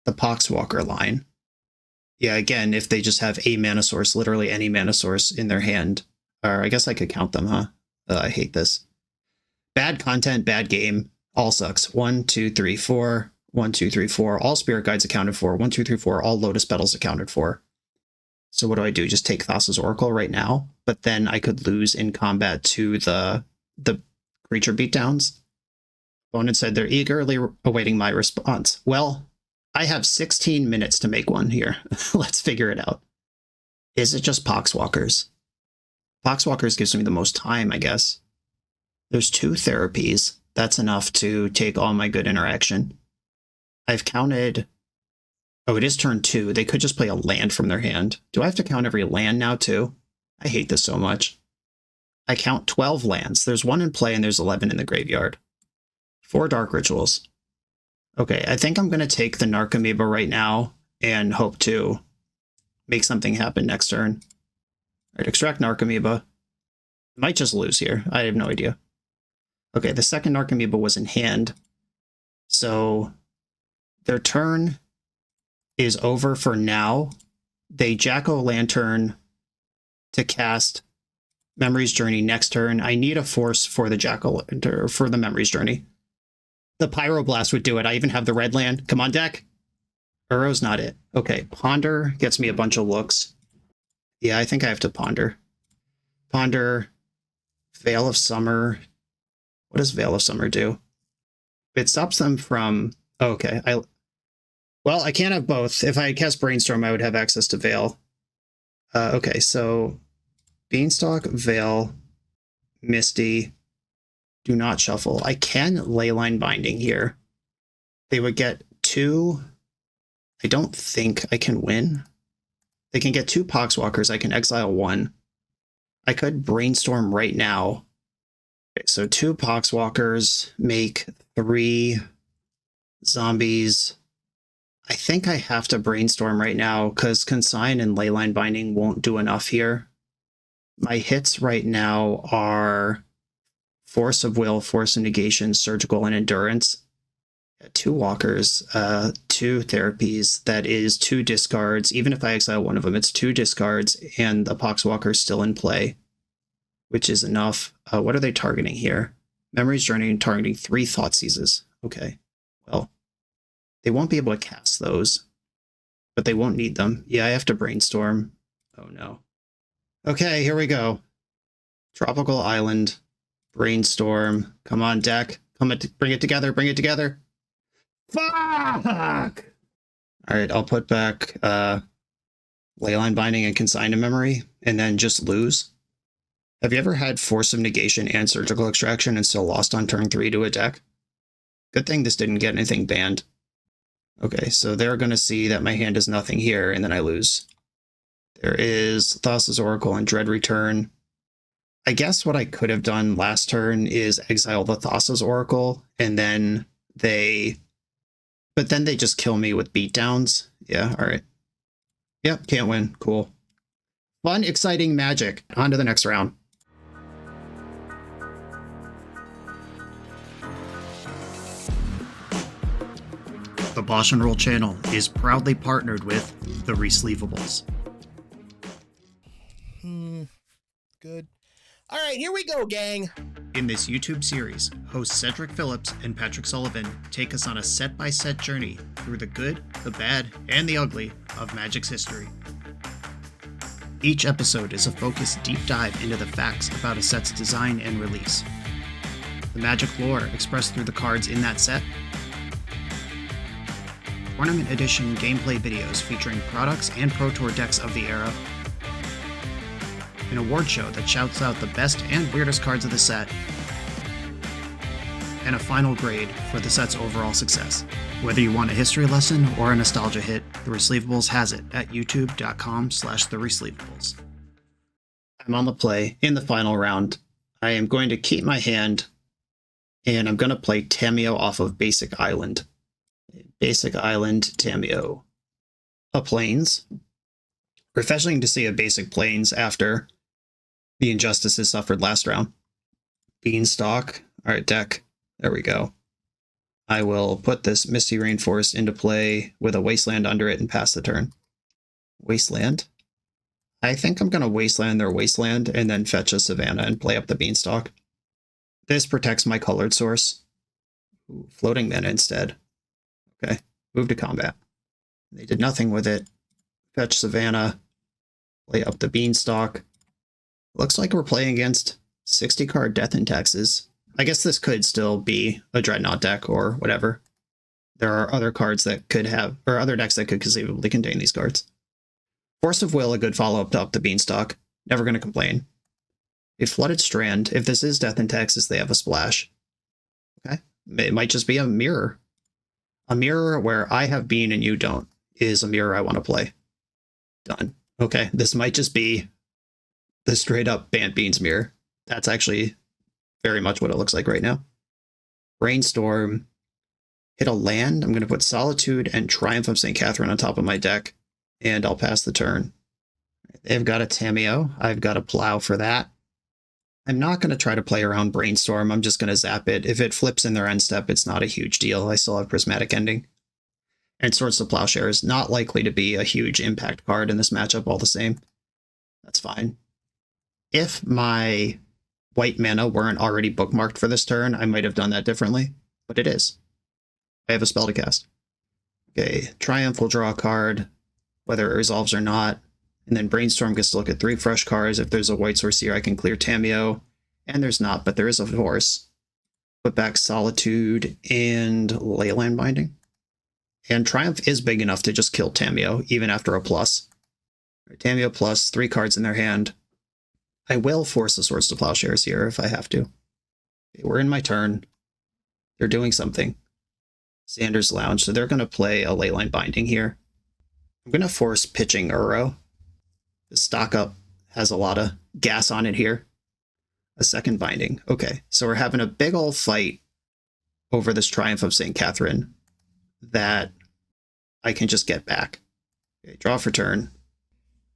[SPEAKER 2] the Poxwalker line. Yeah, again, if they just have a mana source, literally any mana source in their hand. Or I guess I could count them, huh? I hate this. Bad content, bad game. All sucks. 1, 2, 3, 4. 1, 2, 3, 4. All Spirit Guides accounted for. 1, 2, 3, 4. All Lotus Petals accounted for. So what do? Just take Thassa's Oracle right now? But then I could lose in combat to the creature beatdowns. Opponent said they're eagerly awaiting my response. Well, I have 16 minutes to make one here. Let's figure it out. Is it just Poxwalkers? Poxwalkers gives me the most time, I guess. There's 2 therapies. That's enough to take all my good interaction. I've counted... Oh, it is turn 2. They could just play a land from their hand. Do I have to count every land now, too? I hate this so much. I count 12 lands. There's 1 in play and there's 11 in the graveyard. 4 Dark Rituals. Okay, I think I'm going to take the Narcomoeba right now and hope to make something happen next turn. All right, extract Narcomoeba. Might just lose here. I have no idea. Okay, the second Narcomoeba was in hand. So their turn is over for now. They Jack-o'-lantern to cast Memory's Journey next turn. I need a force for the Jack-o'-lantern, for the Memory's Journey. The Pyroblast would do it. I even have the red land. Come on, deck. Uro's not it. Okay, Ponder gets me a bunch of looks. Yeah, I think I have to Ponder. Ponder, Veil of Summer. What does Veil of Summer do? It stops them from... Oh, okay, well, I can't have both. If I cast Brainstorm, I would have access to Veil. Okay, so Beanstalk, Veil, Misty, do not shuffle. I can Leyline Binding here. They would get 2. I don't think I can win. They can get 2 Poxwalkers. I can exile 1. I could Brainstorm right now. Okay, so 2 Poxwalkers make 3 zombies. I think I have to Brainstorm right now because Consign and Leyline Binding won't do enough here. My hits right now are Force of Will, Force of Negation, Surgical, and Endurance. 2 Walkers, 2 Therapies. That is 2 discards. Even if I exile one of them, it's 2 discards, and the Poxwalker is still in play, which is enough. What are they targeting here? Memory's Journey targeting 3 Thoughtseizes. Okay, well, they won't be able to cast those, but they won't need them. Yeah, I have to Brainstorm. Oh no. Okay, here we go. Tropical Island, Brainstorm. Come on, deck. Bring it together, bring it together. Fuck! Alright, I'll put back Leyline Binding and Consign to Memory, and then just lose. Have you ever had Force of Negation and Surgical Extraction and still lost on turn 3 to a deck? Good thing this didn't get anything banned. Okay, so they're going to see that my hand is nothing here, and then I lose. There is Thassa's Oracle and Dread Return. I guess what I could have done last turn is exile the Thassa's Oracle, and then they... But then they just kill me with beatdowns. Yeah, alright. Yep, can't win. Cool. Fun, exciting Magic. On to the next round. The BoshNRoll channel is proudly partnered with the Resleevables.
[SPEAKER 3] Good. All right, here we go, gang.
[SPEAKER 2] In this YouTube series, hosts Cedric Phillips and Patrick Sullivan take us on a set-by-set journey through the good, the bad, and the ugly of Magic's history. Each episode is a focused deep dive into the facts about a set's design and release, the Magic lore expressed through the cards in that set, Tournament Edition gameplay videos featuring products and Pro Tour decks of the era, an award show that shouts out the best and weirdest cards of the set, and a final grade for the set's overall success. Whether you want a history lesson or a nostalgia hit, The Resleevables has it at youtube.com/TheResleevables. I'm on the play in the final round. I am going to keep my hand, and I'm going to play Tamiyo off of Basic Island. Basic Island, Tamiyo. A Plains. Refreshing to see a basic Plains after the injustices suffered last round. Beanstalk. Alright, deck. There we go. I will put this Misty Rainforest into play with a Wasteland under it and pass the turn. Wasteland? I think I'm going to Wasteland their Wasteland and then fetch a Savannah and play up the Beanstalk. This protects my colored source. Ooh, floating mana instead. Okay, move to combat. They did nothing with it. Fetch Savannah. Play up the Beanstalk. Looks like we're playing against 60 card Death and Taxes. I guess this could still be a Dreadnought deck or whatever. There are other cards that could have, or other decks that could conceivably contain these cards. Force of Will, a good follow-up to up the Beanstalk. Never going to complain. A Flooded Strand. If this is Death and Taxes, they have a splash. Okay. It might just be a mirror. A mirror where I have Bean and you don't is a mirror I want to play. Done. Okay, this might just be the straight-up Bant Beans mirror. That's actually very much what it looks like right now. Brainstorm. Hit a land. I'm going to put Solitude and Triumph of St. Catherine on top of my deck, and I'll pass the turn. They've got a Tamiyo. I've got a Plow for that. I'm not going to try to play around Brainstorm. I'm just going to zap it. If it flips in their end step, it's not a huge deal. I still have Prismatic Ending. And Swords to Plowshare is not likely to be a huge impact card in this matchup all the same. That's fine. If my white mana weren't already bookmarked for this turn, I might have done that differently, but it is. I have a spell to cast. Okay, Triumph will draw a card, whether it resolves or not. And then Brainstorm gets to look at 3 fresh cards. If there's a white source here, I can clear Tamiyo. And there's not, but there is a Force. Put back Solitude and Leyland Binding. And Triumph is big enough to just kill Tamiyo, even after a plus. Tamiyo plus, 3 cards in their hand. I will force the Swords to Plowshares here if I have to. Okay, we're in my turn. They're doing something. Sanders Lounge, so they're going to play a Leyline Binding here. I'm going to force pitching Uro. The stock up has a lot of gas on it here. A second Binding. Okay, so we're having a big old fight over this Triumph of St. Catherine that I can just get back. Okay, draw for turn.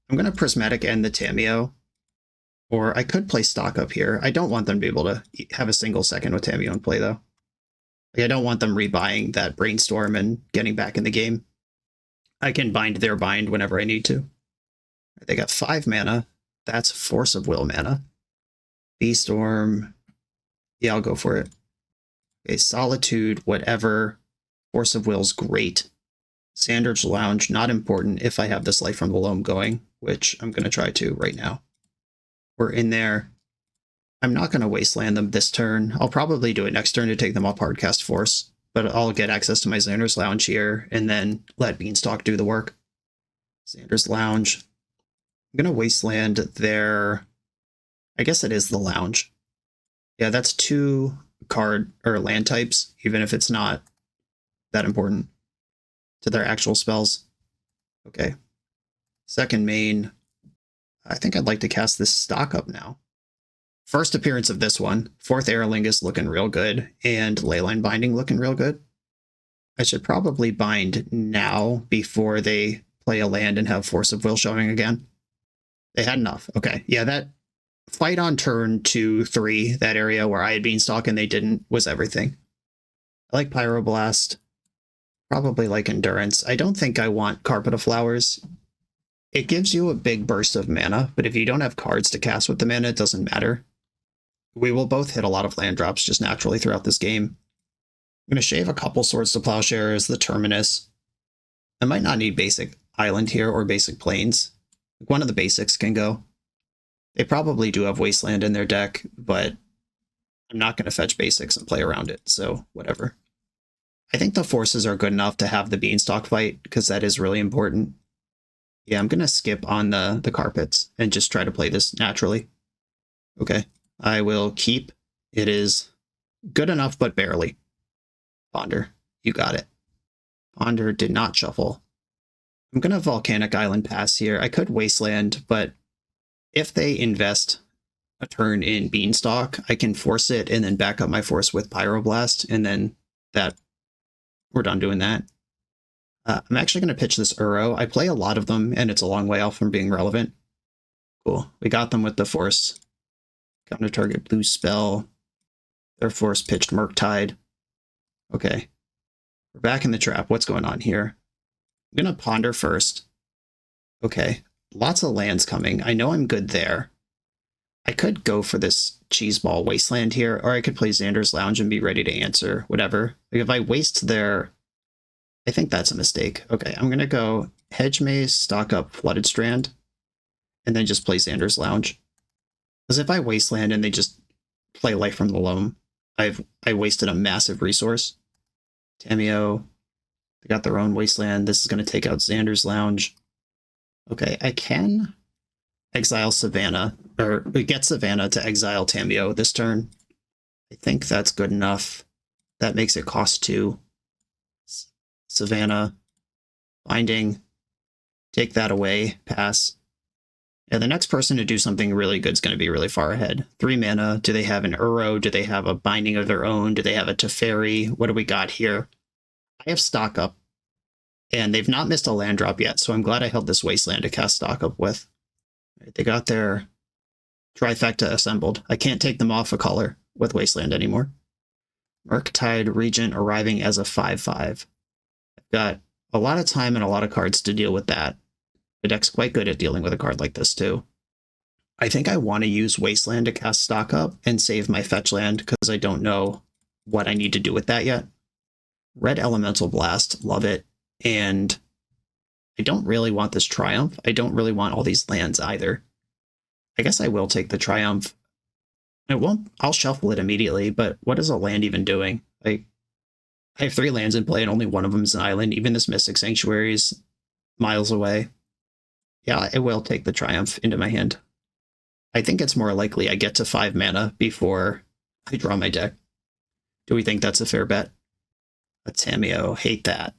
[SPEAKER 2] I'm going to Prismatic End the Tamiyo, or I could play stock up here. I don't want them to be able to have a single second with Tamiyo in play, though. Like, I don't want them rebuying that Brainstorm and getting back in the game. I can bind their bind whenever I need to. They got 5 mana. That's Force of Will mana. Beastorm. Yeah, I'll go for it. Okay, Solitude, whatever. Force of Will's great. Sanders Lounge, not important if I have this Light from the Loam going, which I'm going to try to right now. We're in there. I'm not going to Wasteland them this turn. I'll probably do it next turn to take them off Hardcast Force, but I'll get access to my Sanders Lounge here and then let Beanstalk do the work. Sanders Lounge. I'm going to Wasteland their... I guess it is the Lounge. Yeah, that's 2 card or land types, even if it's not that important to their actual spells. Okay. Second main, I think I'd like to cast this stock up now. First appearance of this one, fourth Aerolingus looking real good, and Leyline Binding looking real good. I should probably bind now before they play a land and have Force of Will showing again. They had enough. Okay, yeah, that fight on turn 2, 3, that area where I had Beanstalk and they didn't, was everything. I like Pyroblast. Probably like Endurance. I don't think I want Carpet of Flowers. It gives you a big burst of mana, but if you don't have cards to cast with the mana, it doesn't matter. We will both hit a lot of land drops just naturally throughout this game. I'm going to shave a couple Swords to Plowshare as the terminus. I might not need basic Island here or basic Plains. One of the basics can go. They probably do have Wasteland in their deck, but I'm not going to fetch basics and play around it, so whatever. I think the forces are good enough to have the Beanstalk fight, because that is really important. Yeah, I'm going to skip on the carpets and just try to play this naturally. Okay, I will keep. It is good enough, but barely. Ponder, you got it. Ponder did not shuffle. I'm going to Volcanic Island pass here. I could Wasteland, but if they invest a turn in Beanstalk, I can force it and then back up my force with Pyroblast, and then we're done doing that. I'm actually going to pitch this Uro. I play a lot of them, and it's a long way off from being relevant. Cool. We got them with the force. Counter target blue spell. Their force pitched Murktide. Okay. We're back in the trap. What's going on here? I'm going to Ponder first. Okay. Lots of lands coming. I know I'm good there. I could go for this Cheeseball Wasteland here, or I could play Xander's Lounge and be ready to answer, whatever. Like if I waste their... I think that's a mistake. Okay, I'm going to go Hedge Maze, stock up Flooded Strand, and then just play Xander's Lounge. Because if I Wasteland and they just play Life from the Loam, I wasted a massive resource. Tameo, they got their own Wasteland. This is going to take out Xander's Lounge. Okay, I can exile Savannah, or get Savannah to exile Tameo this turn. I think that's good enough. That makes it cost 2. Savannah, Binding, take that away, pass. Yeah, the next person to do something really good is going to be really far ahead. 3 mana, do they have an Uro? Do they have a Binding of their own? Do they have a Teferi? What do we got here? I have stock up, and they've not missed a land drop yet, so I'm glad I held this Wasteland to cast stock up with. They got their trifecta assembled. I can't take them off a color with Wasteland anymore. Murktide Regent arriving as a 5/5. I've got a lot of time and a lot of cards to deal with that. The deck's quite good at dealing with a card like this too. I think I want to use Wasteland to cast stock up and save my fetch land because I don't know what I need to do with that yet. Red Elemental Blast, love it. And I don't really want this Triumph. I don't really want all these lands either. I guess I will take the Triumph. I'll shuffle it immediately, but what is a land even doing? Like, I have 3 lands in play and only one of them is an island. Even this Mystic Sanctuary is miles away. Yeah, I will take the Triumph into my hand. I think it's more likely I get to 5 mana before I draw my deck. Do we think that's a fair bet? A Tameo, hate that.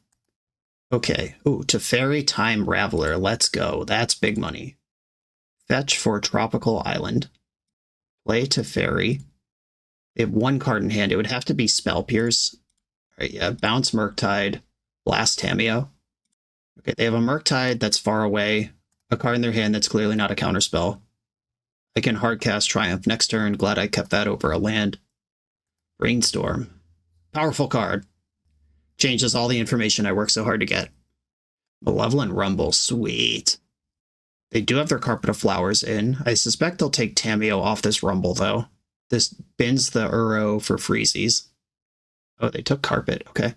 [SPEAKER 2] Okay, ooh, Teferi Time Raveler, let's go. That's big money. Fetch for Tropical Island. Play Teferi. They have 1 card in hand. It would have to be Spell Pierce. All right, yeah, bounce Murktide, blast Tameo. Okay, they have a Murktide that's far away, a card in their hand that's clearly not a counterspell. I can hardcast Triumph next turn. Glad I kept that over a land. Brainstorm. Powerful card. Changes all the information I worked so hard to get. Malevolent Rumble, sweet. They do have their Carpet of Flowers in. I suspect they'll take Tameo off this Rumble, though. This bins the Uro for freezies. Oh, they took Carpet, okay.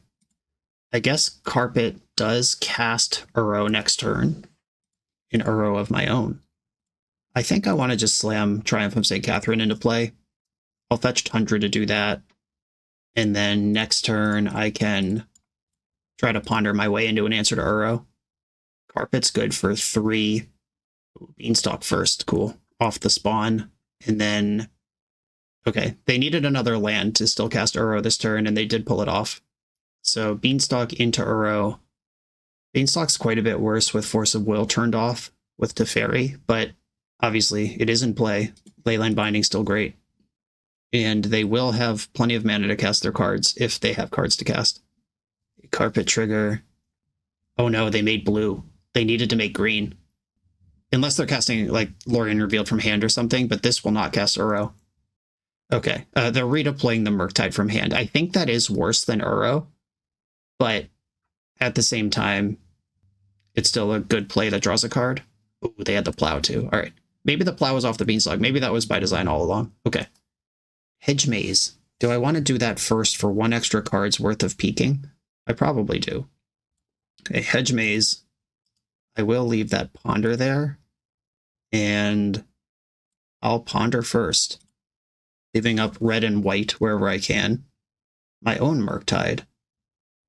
[SPEAKER 2] I guess Carpet does cast Uro next turn. An Uro of my own. I think I want to just slam Triumph of St. Catherine into play. I'll fetch Tundra to do that. And then next turn, I can try to ponder my way into an answer to Uro. Carpet's good for 3. Ooh, Beanstalk first, cool. Off the spawn. And then, Okay, they needed another land to still cast Uro this turn, and they did pull it off. So Beanstalk into Uro. Beanstalk's quite a bit worse with Force of Will turned off with Teferi, but obviously it is in play. Leyline Binding's still great. And they will have plenty of mana to cast their cards if they have cards to cast. Carpet Trigger. Oh no, they made blue. They needed to make green. Unless they're casting like Lorien Revealed from hand or something, but this will not cast Uro. Okay, they're redeploying the Murktide from hand. I think that is worse than Uro, but at the same time, it's still a good play that draws a card. Ooh, they had the Plow too. All right, maybe the Plow was off the Beanstalk. Maybe that was by design all along. Okay. Hedge Maze. Do I want to do that first for 1 extra card's worth of peeking? I probably do. Okay, Hedge Maze. I will leave that Ponder there. And I'll Ponder first. Leaving up red and white wherever I can. My own Murktide.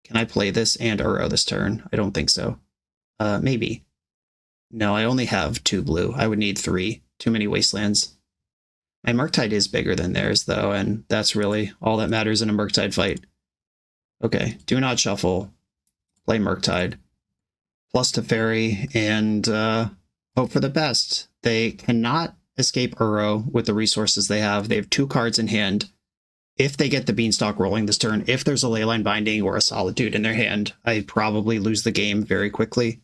[SPEAKER 2] Can I play this and Uro this turn? I don't think so. Maybe. No, I only have 2 blue. I would need 3. Too many wastelands. My Murktide is bigger than theirs, though, and that's really all that matters in a Murktide fight. Okay, do not shuffle. Play Murktide. Plus Teferi, and hope for the best. They cannot escape Uro with the resources they have. They have 2 cards in hand. If they get the Beanstalk rolling this turn, if there's a Leyline Binding or a Solitude in their hand, I probably lose the game very quickly.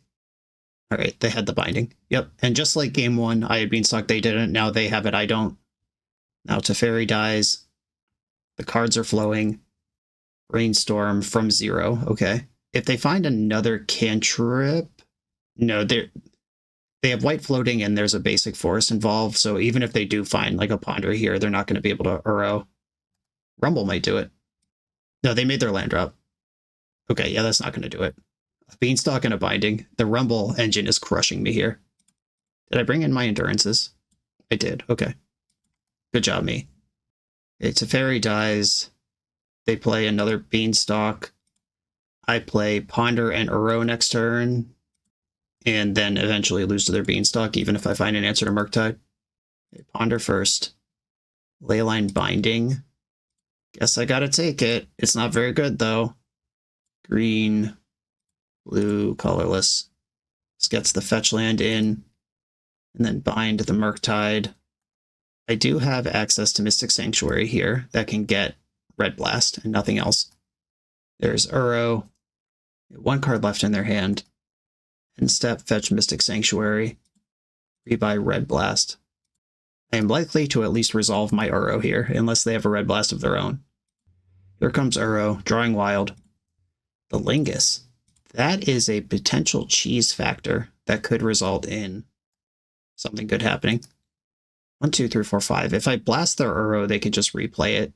[SPEAKER 2] All right, they had the Binding. Yep, and just like game 1, I had Beanstalk, they didn't. Now they have it, I don't. Now Teferi dies. The cards are flowing. Brainstorm from 0. Okay. If they find another cantrip... No, they have white floating and there's a basic forest involved, so even if they do find like a Ponder here, they're not going to be able to Uro. Rumble might do it. No, they made their land drop. Okay, yeah, that's not going to do it. A Beanstalk and a Binding. The Rumble engine is crushing me here. Did I bring in my Endurances? I did. Okay. Good job, me. Okay, Teferi dies. They play another Beanstalk. I play Ponder and Uro next turn. And then eventually lose to their Beanstalk, even if I find an answer to Murktide. Okay, Ponder first. Leyline Binding. Guess I gotta take it. It's not very good, though. Green. Blue. Colorless. This gets the fetch land in. And then bind the Murktide. I do have access to Mystic Sanctuary here that can get Red Blast and nothing else. There's Uro. 1 card left in their hand. End step, fetch Mystic Sanctuary. Rebuy Red Blast. I am likely to at least resolve my Uro here, unless they have a Red Blast of their own. Here comes Uro, drawing wild. The Lingus. That is a potential cheese factor that could result in something good happening. 1, 2, 3, 4, 5. If I blast their Uro, they could just replay it.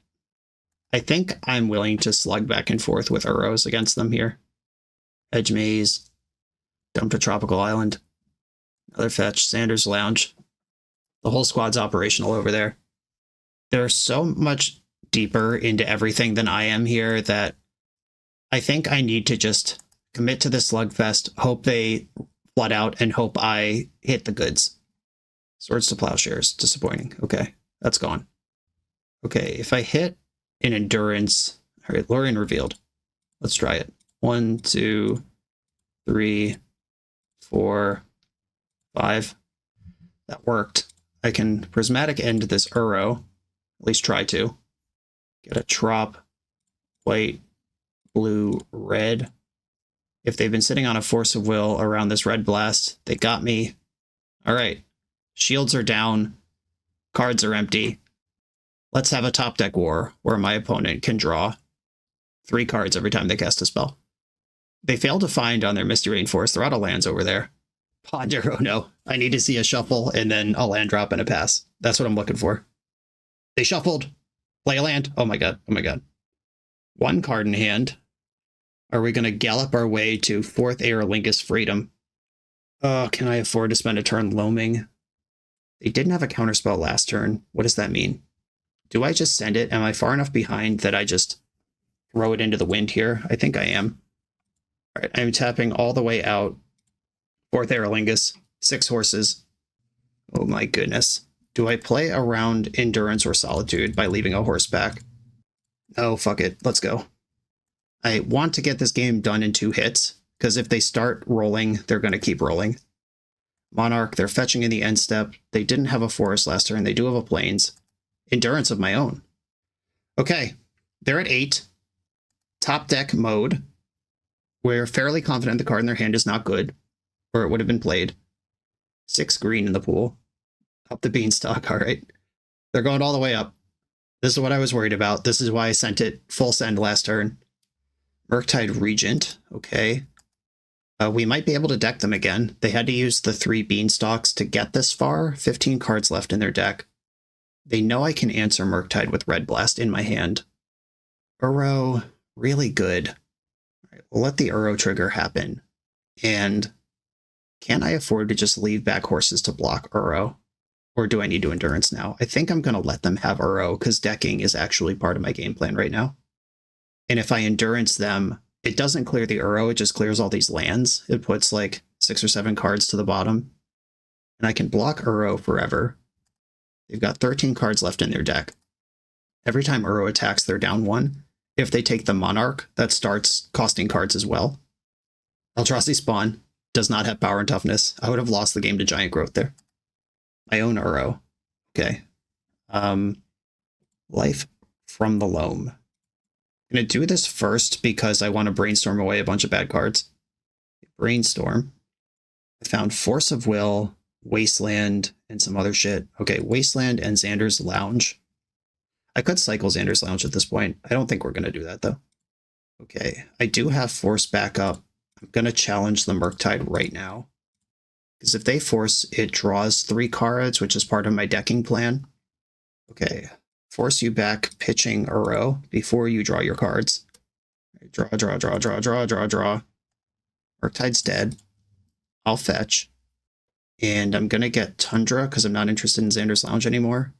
[SPEAKER 2] I think I'm willing to slug back and forth with Uros against them here. Edge Maze. Dump to Tropical Island. Another fetch. Sanders Lounge. The whole squad's operational over there. They're so much deeper into everything than I am here that I think I need to just commit to the slugfest, hope they flood out, and hope I hit the goods. Swords to Plowshares. Disappointing. Okay, that's gone. Okay, if I hit an Endurance... All right, Lorien Revealed. Let's try it. 1, 2, 3, 4, 5. That worked. I can Prismatic End this Uro. At least try to. Get a Trop. White, blue, red. If they've been sitting on a Force of Will around this Red Blast, they got me. All right. Shields are down. Cards are empty. Let's have a top deck war where my opponent can draw 3 cards every time they cast a spell. They failed to find on their Misty Rainforest. They're out of lands over there. Ponder, oh no. I need to see a shuffle and then a land drop and a pass. That's what I'm looking for. They shuffled. Play a land. Oh my god. Oh my god. 1 card in hand. Are we going to gallop our way to 4th Aerolingus Freedom? Oh, can I afford to spend a turn loaming? They didn't have a counterspell last turn. What does that mean? Do I just send it? Am I far enough behind that I just throw it into the wind here? I think I am. All right, I'm tapping all the way out. 4th Aerolingus, 6 horses. Oh my goodness. Do I play around Endurance or Solitude by leaving a horse back? Oh, fuck it. Let's go. I want to get this game done in 2 hits, because if they start rolling, they're going to keep rolling. Monarch, they're fetching in the end step. They didn't have a forest last turn. They do have a plains. Endurance of my own. Okay, they're at 8. Top deck mode. We're fairly confident the card in their hand is not good, or it would have been played. 6 green in the pool. Up the Beanstalk, all right. They're going all the way up. This is what I was worried about. This is why I sent it full send last turn. Murktide Regent, okay. We might be able to deck them again. They had to use the 3 Beanstalks to get this far. 15 cards left in their deck. They know I can answer Murktide with Red Blast in my hand. Uro, really good. All right, we'll let the Uro trigger happen. And can I afford to just leave back horses to block Uro? Or do I need to Endurance now? I think I'm going to let them have Uro, because decking is actually part of my game plan right now. And if I Endurance them, it doesn't clear the Uro, it just clears all these lands. It puts like 6 or 7 cards to the bottom. And I can block Uro forever. They've got 13 cards left in their deck. Every time Uro attacks, they're down 1. If they take the Monarch, that starts costing cards as well. Eldrazi Spawn does not have power and toughness. I would have lost the game to Giant Growth there. I own Uro. Okay. Life from the Loam. I'm going to do this first because I want to brainstorm away a bunch of bad cards. Brainstorm. I found Force of Will, Wasteland, and some other shit. Okay, Wasteland and Xander's Lounge. I could cycle Xander's Lounge at this point. I don't think we're going to do that, though. Okay, I do have Force backup. I'm going to challenge the Murktide right now. Because if they force, it draws 3 cards, which is part of my decking plan. Okay, force you back pitching Uro before you draw your cards. Draw. Murktide's dead. I'll fetch. And I'm going to get Tundra because I'm not interested in Xander's Lounge anymore.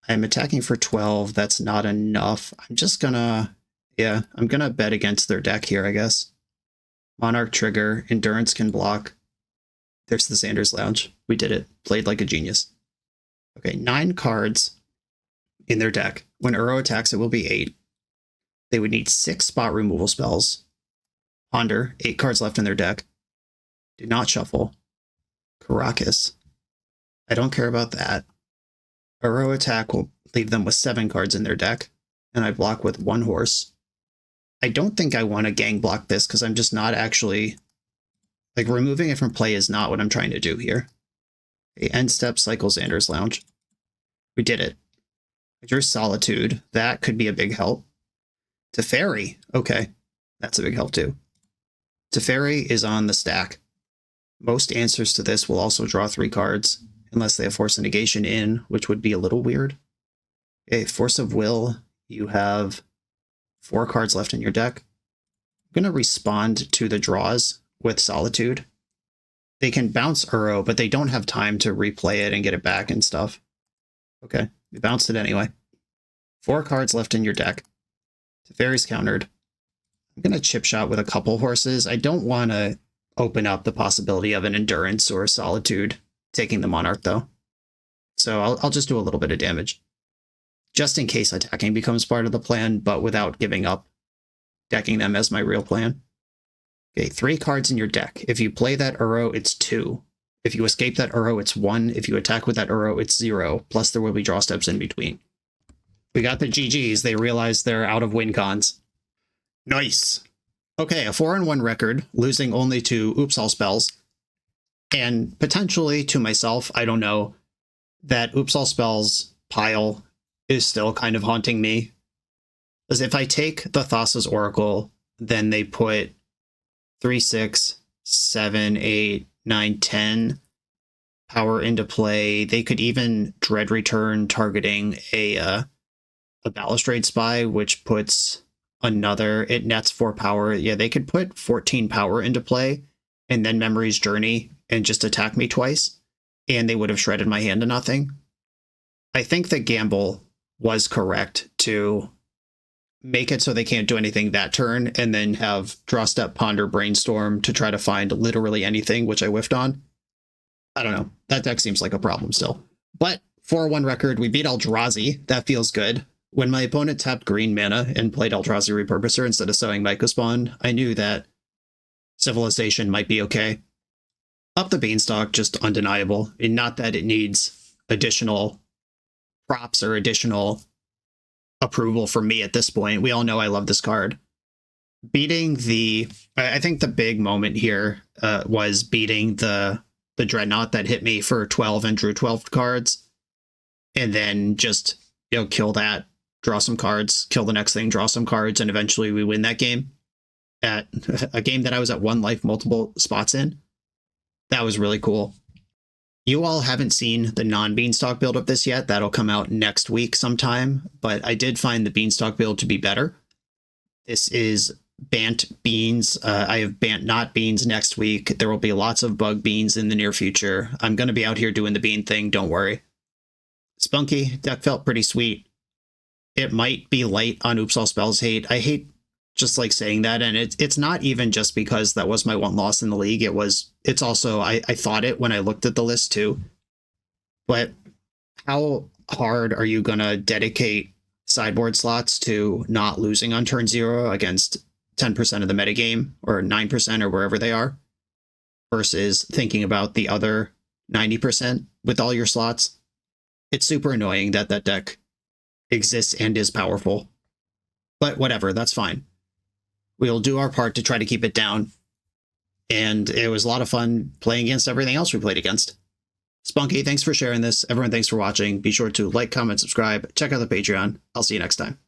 [SPEAKER 2] I'm attacking for 12. That's not enough. I'm just going to... Yeah, I'm going to bet against their deck here, I guess. Monarch trigger. Endurance can block. There's the Xander's Lounge. We did it. Played like a genius. Okay, 9 cards in their deck. When Uro attacks, it will be 8. They would need 6 spot removal spells. Ponder, 8 cards left in their deck. Do not shuffle. Caracas. I don't care about that. Uro attack will leave them with 7 cards in their deck, and I block with 1 horse. I don't think I want to gang block this because I'm just not actually... Like, removing it from play is not what I'm trying to do here. Okay, end step, cycle Xander's Lounge. We did it. I drew Solitude. That could be a big help. Teferi. Okay, that's a big help too. Teferi is on the stack. Most answers to this will also draw 3 cards, unless they have Force of Negation in, which would be a little weird. Okay, Force of Will. You have 4 cards left in your deck. I'm going to respond to the draws with Solitude. They can bounce Uro, but they don't have time to replay it and get it back and stuff. Okay, we bounced it anyway. 4 cards left in your deck. Teferi's countered. I'm going to chip shot with a couple horses. I don't want to open up the possibility of an Endurance or a Solitude taking the Monarch, though. So I'll just do a little bit of damage. Just in case attacking becomes part of the plan, but without giving up decking them as my real plan. Okay, 3 cards in your deck. If you play that Uro, it's 2. If you escape that Uro, it's 1. If you attack with that Uro, it's 0. Plus there will be draw steps in between. We got the GGs. They realize they're out of win cons. Nice. Okay, a 4-1 record, losing only to Oops All Spells. And potentially to myself, I don't know, that Oops All Spells pile is still kind of haunting me. Because if I take the Thassa's Oracle, then they put 3, 6, 7, 8, 9, 10 power into play. They could even Dread Return targeting a Balustrade Spy, which puts another, it nets 4 power. Yeah, they could put 14 power into play and then Memory's Journey and just attack me twice, and they would have shredded my hand to nothing. I think the gamble was correct to make it so they can't do anything that turn, and then have draw step, ponder, brainstorm to try to find literally anything, which I whiffed on. I don't know. That deck seems like a problem still. But 4-1 record. We beat Eldrazi. That feels good. When my opponent tapped green mana and played Eldrazi Repurposer instead of sowing Mycospawn, I knew that Civilization might be okay. Up the Beanstalk, just undeniable. And not that it needs additional props or additional approval from me at this point. We all know I love this card. I think the big moment here was beating the Dreadnought that hit me for 12 and drew 12 cards. And then just, kill that, draw some cards, kill the next thing, draw some cards, and eventually we win that game. At a game that I was at 1 life multiple spots in. That was really cool. You all haven't seen the non-Beanstalk build of this yet. That'll come out next week sometime, but I did find the Beanstalk build to be better. This is Bant Beans. I have Bant Not Beans next week. There will be lots of Bug Beans in the near future. I'm going to be out here doing the bean thing, don't worry. Spunky, deck felt pretty sweet. It might be light on Oops All Spells hate. I hate just like saying that, and it's not even just because that was my one loss in the league. It's also, I thought it when I looked at the list too. But how hard are you gonna dedicate sideboard slots to not losing on turn 0 against 10% of the metagame, or 9%, or wherever they are, versus thinking about the other 90% with all your slots? It's super annoying that that deck exists and is powerful. But whatever, that's fine. We'll do our part to try to keep it down. And it was a lot of fun playing against everything else we played against. Spunky, thanks for sharing this. Everyone, thanks for watching. Be sure to like, comment, subscribe, check out the Patreon. I'll see you next time.